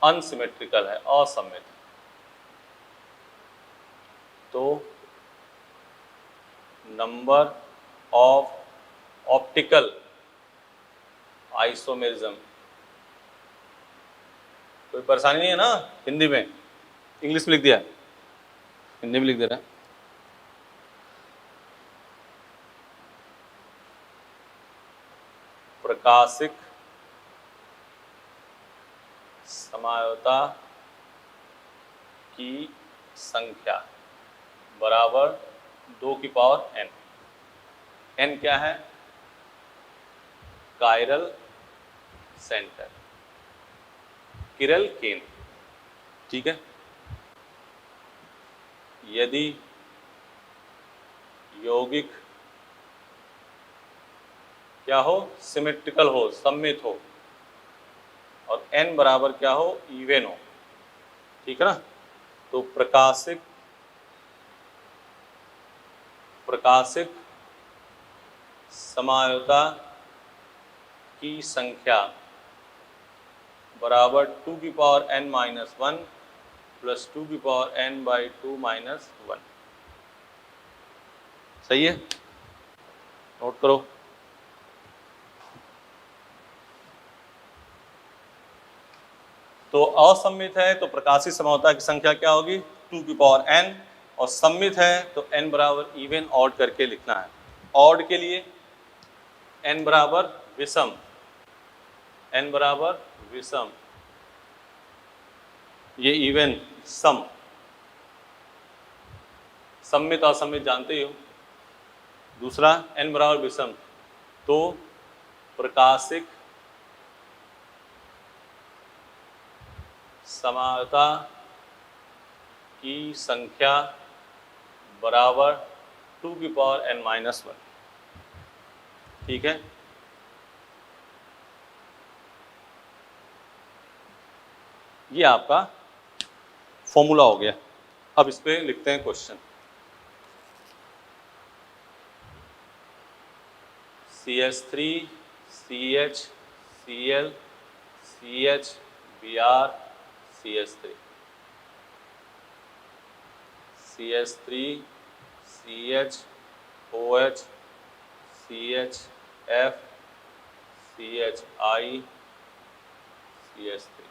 अनसिमेट्रिकल है, असम्मित, तो नंबर ऑफ ऑप्टिकल आइसोमेरिज्म, कोई परेशानी नहीं है ना, हिंदी में, इंग्लिश में लिख दिया, हिंदी में लिख दे रहा है। प्रकाशिक समझौता की संख्या बराबर 2 की पावर n। n क्या है, कायरल सेंटर, किरल केंद्र। ठीक है, यदि यौगिक क्या हो, सिमेट्रिकल हो, सम्मित हो, और n बराबर क्या हो, इवन हो, ठीक है ना, तो प्रकाशिक समझौता की संख्या बराबर 2 की पावर n माइनस 1 प्लस 2 की पावर n बाई 2 माइनस 1। सही है, नोट करो। तो असम्मित है तो प्रकाशीय समझौता की संख्या क्या होगी, 2 की पावर n, और सममित है तो n बराबर इवन ऑड करके लिखना है। ऑड के लिए n बराबर विषम, n बराबर विषम, ये इवन सम, सममित असममित जानते ही हो। दूसरा n बराबर विषम तो प्रकाशिक समानता की संख्या बराबर 2 की पावर n-1। ठीक है, ये आपका फॉर्मूला हो गया। अब इस पे लिखते हैं question. CH3 CH Cl CH Br CH3 CH3 CH OH CH F CH I CH3।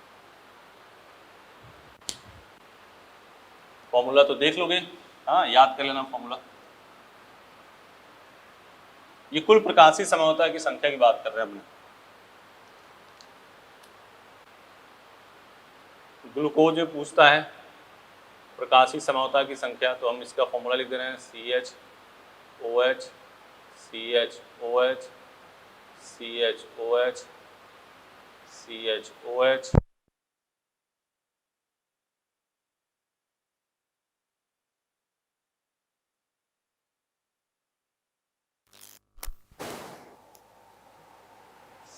Formula तो देख लोगे, हाँ याद कर लेना फॉर्मूला। ये कुल प्रकाशीय समरूपता की संख्या की बात कर रहे हैं अपने। ग्लूकोज में पूछता है प्रकाशीय समरूपता की संख्या, तो हम इसका फॉर्मूला लिख दे रहे हैं CHOH CHOH CHOH CHOH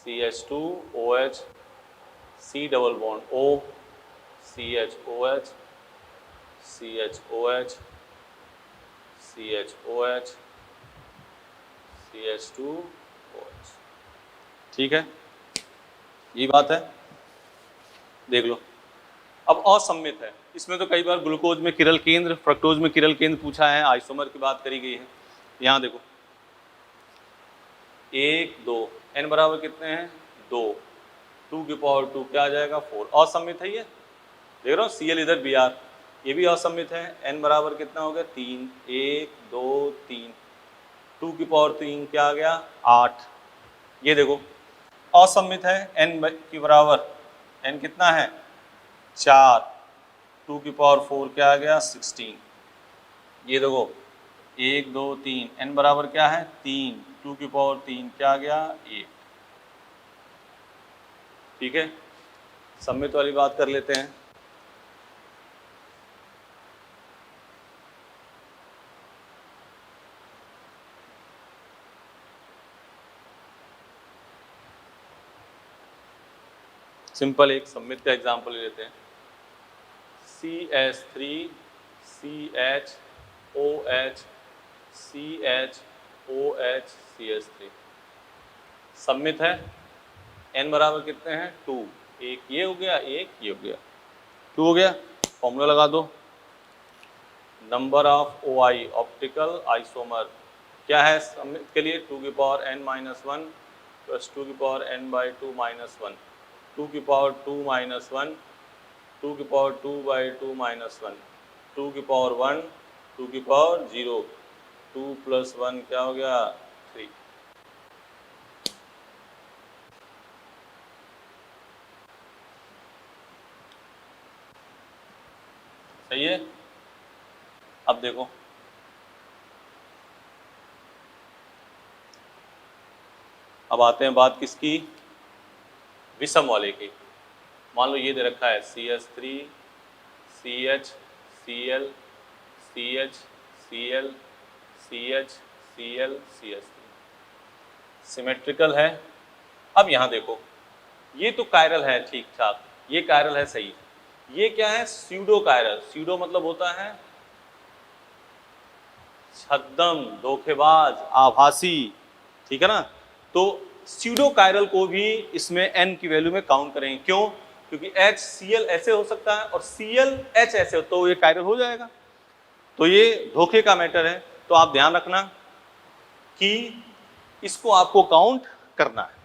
CH2OH C double bond O CHOH CHOH CHOH CH2OH। ठीक है, ये बात है, देख लो। अब असममित है, इसमें तो कई बार ग्लूकोज में किरल केंद्र, फ्रक्टोज में किरल केंद्र पूछा है, आइसोमर की बात करी गई है। यहाँ देखो 1 2 n बराबर कितने हैं 2, 2 की पावर 2 क्या आ जाएगा 4। असममित है ये, देख रहे हो Cl इधर Br, ये भी असममित है। n बराबर कितना हो गया 3, 1 2 3, 2 की पावर 3 क्या आ गया 8। ये देखो असममित है, n की बराबर n कितना है 4, 2 की पावर 4 क्या आ गया 16। ये देखो 1 2 3, n बराबर क्या है 3, 2 की पावर 3 क्या आ गया 8। ठीक है, सममित वाली बात कर लेते हैं। सिंपल एक सममित का एग्जांपल ले लेते हैं। CH3 CH OH CH OH CH3 सममित है, n बराबर कितने हैं 2, एक ये हो गया एक ये हो गया, 2 हो गया। फॉर्मूला लगा दो, number of OI optical isomer क्या है सममित के लिए 2 की पावर n-1 प्लस 2 की पावर n/2 -1, 2 की पावर 2 -1, 2 की पावर 2/2 -1, 2 की पावर 1, 2 की पावर 0, 2 + 1 क्या हो गया 3। सही है। अब देखो अब आते हैं बात किसकी, विषम वाले की। मान लो ये दे रखा है CH3 CH Cl CH Cl CH Cl CH3 symmetrical है। अब यहाँ देखो ये तो कायरल है ठीक ठाक, ये कायरल है सही, ये क्या है स्यूडो कायरल। स्यूडो मतलब होता है छद्म, धोखेबाज, आभासी, ठीक है ना। तो स्यूडो कायरल को भी इसमें n की वैल्यू में काउंट करेंगे, क्यों, क्योंकि HCl ऐसे हो सकता है और ClH ऐसे हो, तो ये कायरल हो जाएगा। तो ये धोखे का मैटर है, तो आप ध्यान रखना कि इसको आपको काउंट करना है।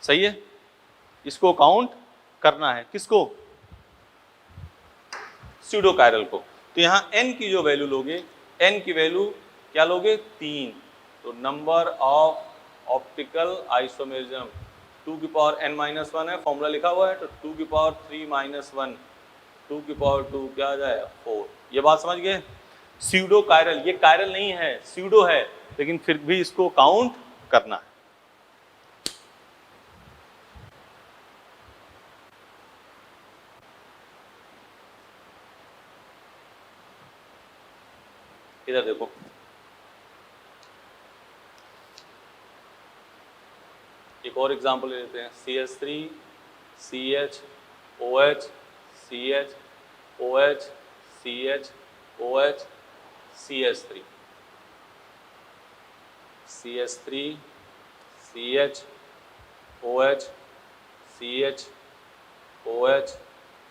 सही है, इसको काउंट करना है, किसको, स्यूडो कायरल को। तो यहाँ n की जो वैल्यू लोगे, n की वैल्यू क्या लोगे 3, तो नंबर ऑफ ऑप्टिकल आइसोमेरिज्म 2 की पावर n-1 है, फॉर्मूला लिखा हुआ है, तो 2 की पावर 3-1 2 की पावर 2 क्या आ जाएगा 4। ये बात समझ गए। स्यूडो कायरल, ये कायरल नहीं है, स्यूडो है, लेकिन फिर भी इसको काउंट करना है। इधर देखो, एक और एग्जांपल ले लेते हैं, CH3 CH OH CH OH CH OH CH3 CH3 CH OH CH OH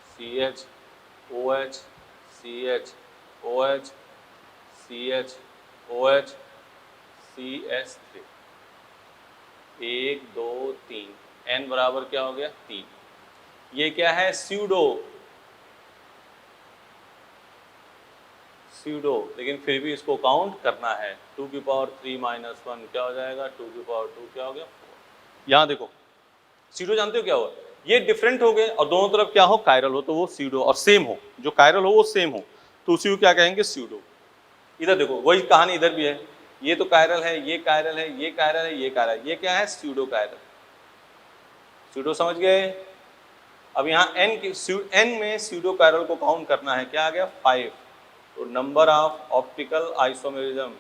CH OH CH OH CH OH CH3 1 2 3, n बराबर क्या हो गया 3। ये क्या है स्यूडो, स्यूडो, लेकिन फिर भी इसको काउंट करना है। 2 की पावर 3-1 क्या हो जाएगा, 2 की पावर 2 क्या हो गया 4। यहाँ देखो स्यूडो जानते हो क्या हुआ, ये डिफरेंट हो गए और दोनों तरफ क्या हो कायरल हो तो वो स्यूडो, और सेम हो जो कायरल हो वो सेम हो तो उसी को क्या कहेंगे स्यूडो। इधर देखो वही कहानी इधर भी है, ये तो कायरल है, ये कायरल है, ये कायरल है, ये कायरल है, ये क्या है स्यूडो कायरल। स्यूडो समझ गए। अब यहाँ n में स्यूडो कायरल को काउंट करना है, क्या आ गया 5, तो नंबर ऑफ ऑप्टिकल आइसोमेरिज्म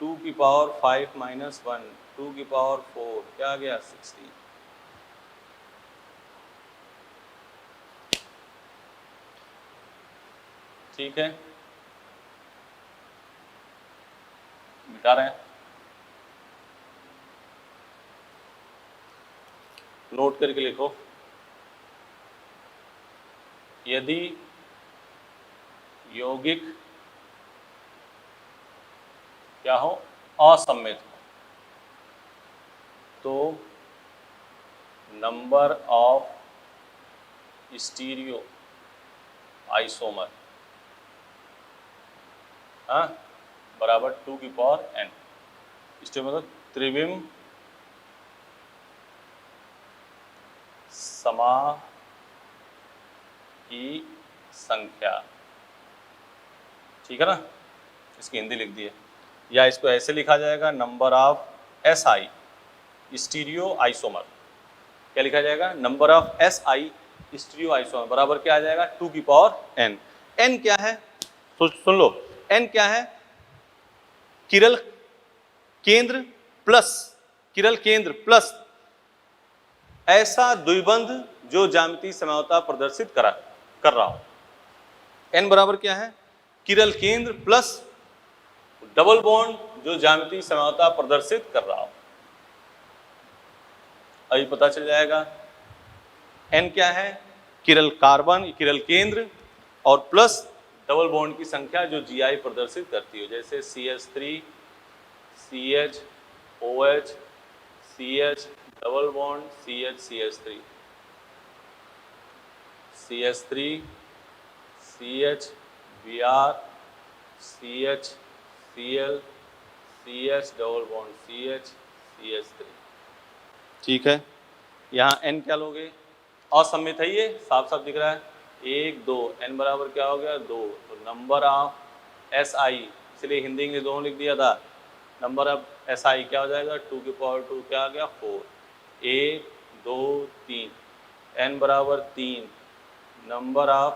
2 की पावर 5-1 2 की पावर 4 क्या आ गया 16। ठीक है, मिटा रहे हैं, नोट करके लिखो, यदि यौगिक क्या हो असममित हो तो नंबर ऑफ स्टीरियो आइसोमर बराबर 2 की पावर n, स्टीरियो मतलब त्रिविम समा की संख्या, ठीक है ना, इसकी हिंदी लिख दी है, या इसको ऐसे लिखा जाएगा number of SI stereo isomer, क्या लिखा जाएगा number of SI stereo isomer बराबर क्या आ जाएगा 2 की पावर n। n क्या है तो सुन लो, n क्या है किरल केंद्र प्लस ऐसा द्विबंध जो ज्यामितीय समझौता प्रदर्शित कर रहा हो। n बराबर क्या है किरल केंद्र प्लस डबल बॉन्ड जो ज्यामितीय समझौता प्रदर्शित कर रहा हो। अभी पता चल जाएगा n क्या है किरल केंद्र और प्लस डबल बॉन्ड की संख्या जो GI प्रदर्शित करती हो, जैसे CH3 CH OH CH double bond CH CH3 CH Br CH Cl CH double bond CH3। ठीक है, यहाँ n क्या लोगे असममित है, ये साफ साफ दिख रहा है 1 2, n बराबर क्या हो गया 2, तो नंबर ऑफ SI, इसलिए हिंदी इंग्लिश दोनों लिख दिया था, नंबर ऑफ SI क्या हो जाएगा 2 की पावर 2 क्या आ गया 4, 1 2 3, n बराबर 3, नंबर ऑफ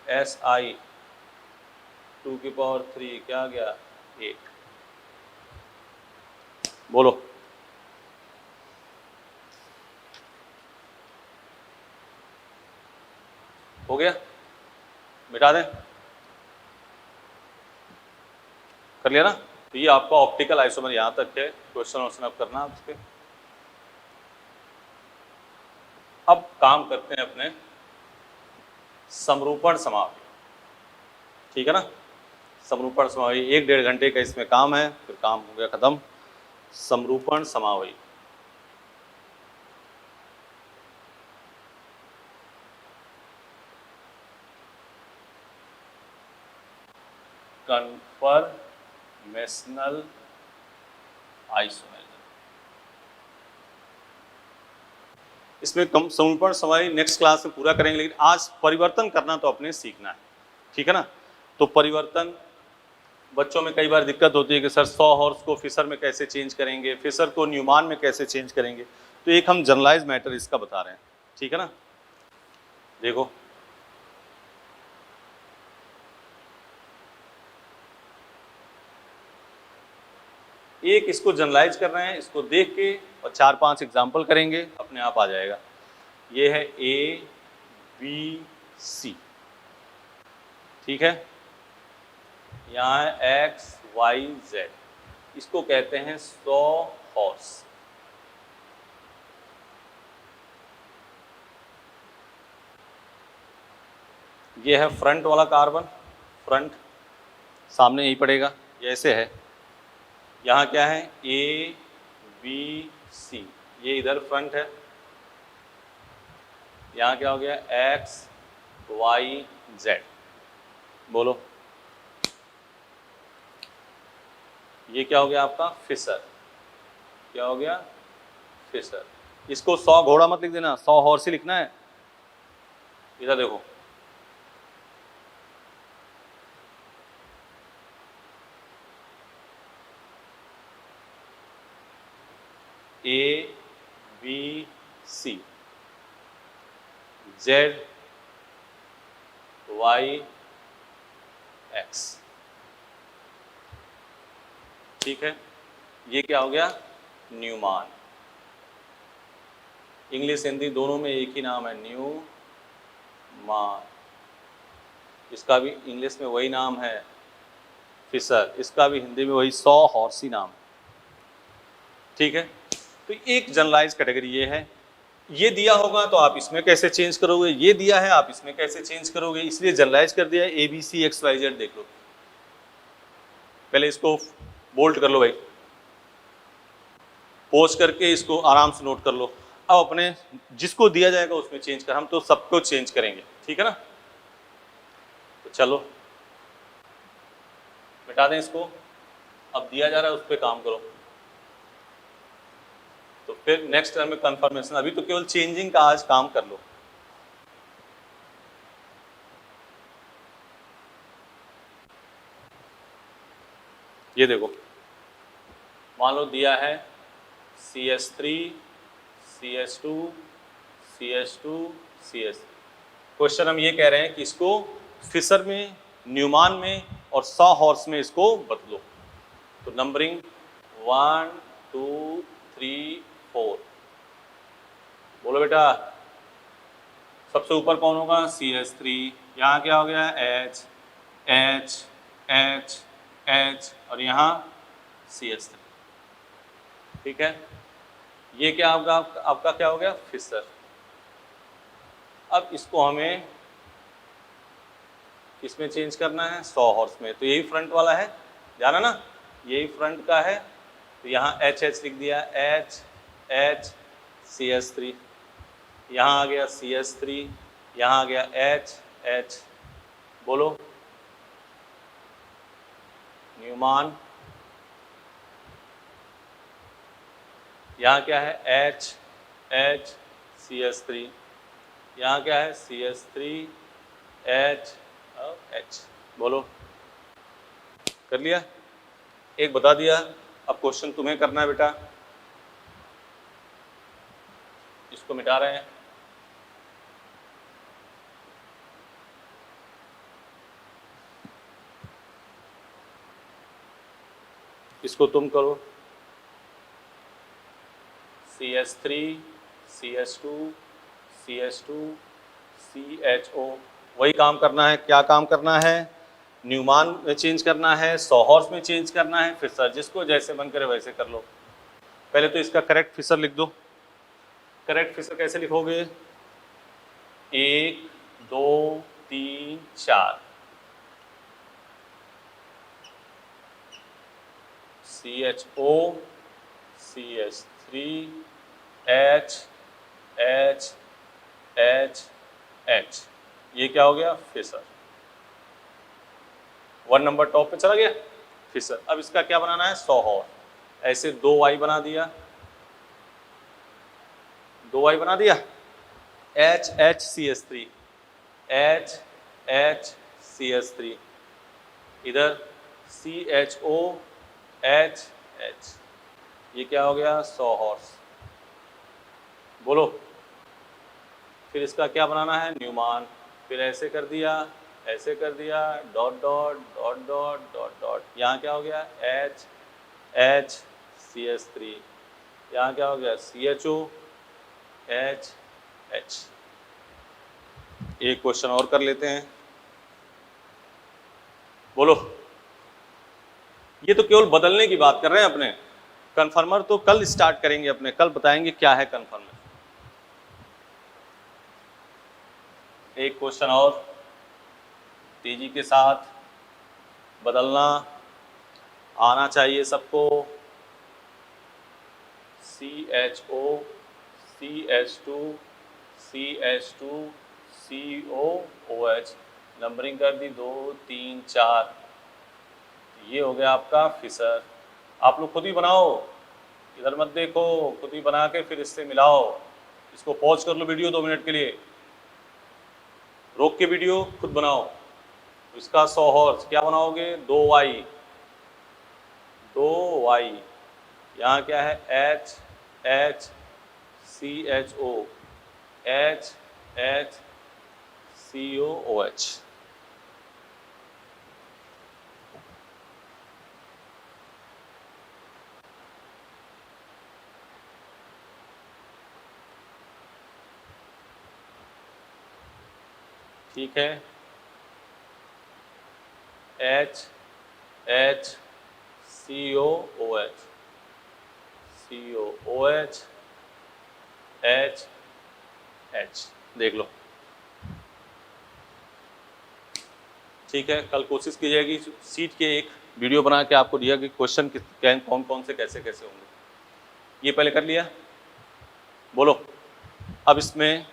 SI 2 की पावर 3 क्या आ गया 1। बोलो हो गया, मिटा दें, कर लिया ना। तो ये आपका ऑप्टिकल आइसोमर यहाँ तक है, क्वेश्चन ऑप्शन अब करना आप उसके। अब काम करते हैं अपने समरूपण समावयव, ठीक है ना, समरूपण समावयव 1-1.5 घंटे का इसमें काम है, फिर काम हो गया खत्म। समरूपण समावयव, कन्फर्मेशनल आइसोमेरिज्म। इसमें कम समीकरण सवारी नेक्स्ट क्लास में पूरा करेंगे, लेकिन आज परिवर्तन करना तो अपने सीखना है, ठीक है ना। तो परिवर्तन बच्चों में कई बार दिक्कत होती है कि सर सॉ हॉर्स को फिशर में कैसे चेंज करेंगे, फिशर को न्यूमान में कैसे चेंज करेंगे। तो एक हम जनरलाइज मैटर इसका बता रहे हैं, ठीक है ना। देखो एक इसको जनरलाइज कर रहे हैं, इसको देख के और 4-5 एग्जाम्पल करेंगे, अपने आप आ जाएगा। ये है ए बी सी, ठीक है। यहाँ है एक्स वाई जेड, इसको कहते हैं सॉ हॉर्स। ये है फ्रंट वाला कार्बन, फ्रंट सामने यही पड़ेगा, ये ऐसे है। यहाँ क्या है ए बी सी, ये इधर फ्रंट है। यहाँ क्या हो गया एक्स वाई जेड, बोलो ये क्या हो गया आपका फिशर। क्या हो गया फिशर। इसको 100 घोड़ा मत लिख देना, 100 हॉर्स ही लिखना है। इधर देखो A B C Z Y X, ठीक है। ये क्या हो गया न्यूमान। इंग्लिश हिंदी दोनों में एक ही नाम है न्यूमान। इसका भी इंग्लिश में वही नाम है फिशर, इसका भी हिंदी में वही सॉ हॉर्सी नाम, ठीक है। तो एक जनरलाइज कैटेगरी ये है। ये दिया होगा तो आप इसमें कैसे चेंज करोगे, ये दिया है आप इसमें कैसे चेंज करोगे, इसलिए जनरलाइज कर दिया A B C X Y Z. देख लो पहले इसको बोल्ड कर लो भाई, पोज करके इसको आराम से नोट कर लो। अब अपने जिसको दिया जाएगा उसमें चेंज कर, हम तो सबको चेंज करेंगे, ठीक है ना। तो चलो मिटा दें इसको, अब दिया जा रहा है उस पर काम करो। तो फिर नेक्स्ट टर्म में कंफर्मेशन, अभी तो केवल चेंजिंग का आज काम कर लो। ये देखो मान लो दिया है CH3 CH2 CH2 CH3। Question हम ये कह रहे हैं कि इसको फिशर में न्यूमान में और सॉ हॉर्स में इसको बदलो। तो नंबरिंग 1 2 3 4, बोलो बेटा सबसे ऊपर कौन होगा CH3। यहाँ क्या हो गया H H H H और यहाँ CH3, ठीक है। ये क्या आपका क्या हो गया फिशर। अब इसको हमें किसमें चेंज करना है सॉ हॉर्स में। तो यही फ्रंट वाला है, जाना ना, यही फ्रंट का है। तो यहाँ H H लिख दिया, H H CH3, यहाँ आ गया CH3, यहाँ आ गया H H, बोलो न्यूमान। यहाँ क्या है H H CH3, यहाँ क्या है CH3 H और H, बोलो कर लिया, एक बता दिया। अब क्वेश्चन तुम्हें करना है बेटा, इसको मिटा रहे हैं। इसको तुम करो CH3 CH2 CH2 CHO, वही काम करना है। क्या काम करना है न्यूमान में चेंज करना है, सॉ हॉर्स में चेंज करना है, फिशर। जिसको जैसे मन करे वैसे कर लो। पहले तो इसका करेक्ट फिशर लिख दो। करेक्ट फिशर कैसे लिखोगे 1 2 3 4 CHO CH3 H H H H, ये क्या हो गया फिशर। 1 नंबर टॉप पे चला गया फिसर। अब इसका क्या बनाना है, सॉहॉर्स। ऐसे 2y बना दिया, 2y बना दिया, HHCH3, HHCH3, इधर CHOHH, ये क्या हो गया, सॉहॉर्स। बोलो, फिर इसका क्या बनाना है, न्यूमान। फिर ऐसे कर दिया, ऐसे कर दिया, dot dot dot dot dot dot, यहाँ क्या हो गया, HHCH3, यहाँ क्या हो गया, CHOHH। एक क्वेश्चन और कर लेते हैं। बोलो, ये तो केवल बदलने की बात कर रहे हैं अपने, कन्फर्मर तो कल स्टार्ट करेंगे अपने, कल बताएंगे क्या है कन्फर्मर। एक क्वेश्चन और, तेजी के साथ बदलना आना चाहिए सबको। CHO CH2 CH2 COOH, numbering कर दी 2 3 4, ये हो गया आपका फिसर। आप लोग खुद ही बनाओ, इधर मत देखो, खुद ही बना के फिर इससे मिलाओ। इसको पॉज कर लो वीडियो 2 मिनट के लिए, रोक के वीडियो खुद बनाओ। इसका सॉहॉर्स क्या बनाओगे, 2y, 2y, यहाँ क्या है, HHCHO, HHCOOH। ठीक है, HHCOOH, COOH, HH, देख लो। ठीक है, कल कोशिश की जाएगी सीट के एक वीडियो बना के आपको दिया कि क्वेश्चन कौन कौन से कैसे कैसे होंगे। ये पहले कर लिया, बोलो। अब इसमें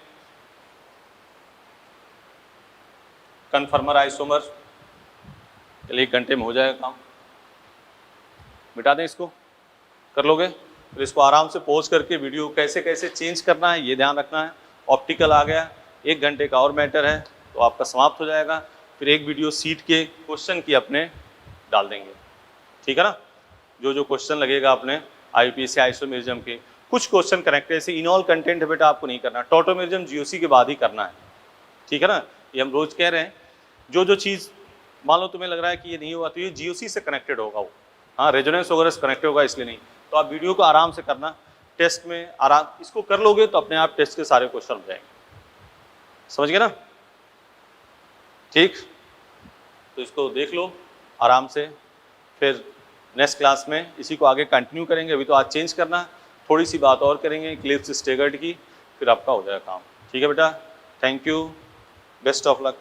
कन्फर्मर आइसोमर के लिए 1 घंटे में हो जाएगा काम, मिटा दें इसको, कर लोगे। फिर इसको आराम से पॉज करके वीडियो कैसे कैसे चेंज करना है ये ध्यान रखना है। ऑप्टिकल आ गया, 1 घंटे का और मैटर है तो आपका समाप्त हो जाएगा। फिर एक वीडियो सीट के क्वेश्चन की अपने डाल देंगे, ठीक है ना। जो जो क्वेश्चन लगेगा अपने IUPAC आइसोमेरिज्म के, कुछ क्वेश्चन कनेक्ट है, जैसे इनऑल कंटेंट है बेटा आपको नहीं करना, टॉटोमेरिज्म GOC के बाद ही करना है, ठीक है ना। ये हम रोज कह रहे हैं, जो जो चीज़ मान लो तुम्हें लग रहा है कि ये नहीं हुआ तो ये GOC से कनेक्टेड होगा वो, हाँ रेजोनेंस वगैरह से कनेक्टेड होगा, इसलिए नहीं। तो आप वीडियो को आराम से करना, टेस्ट में आराम इसको कर लोगे तो अपने आप टेस्ट के सारे क्वेश्चन हो जाएंगे, समझ गए ना। ठीक, तो इसको देख लो आराम से, फिर नेक्स्ट क्लास में इसी को आगे कंटिन्यू करेंगे। अभी तो आज चेंज करना, थोड़ी सी बात और करेंगे क्लिप्स स्टेगर्ड की, फिर आपका हो जाएगा काम, ठीक है बेटा। Thank you, best of luck.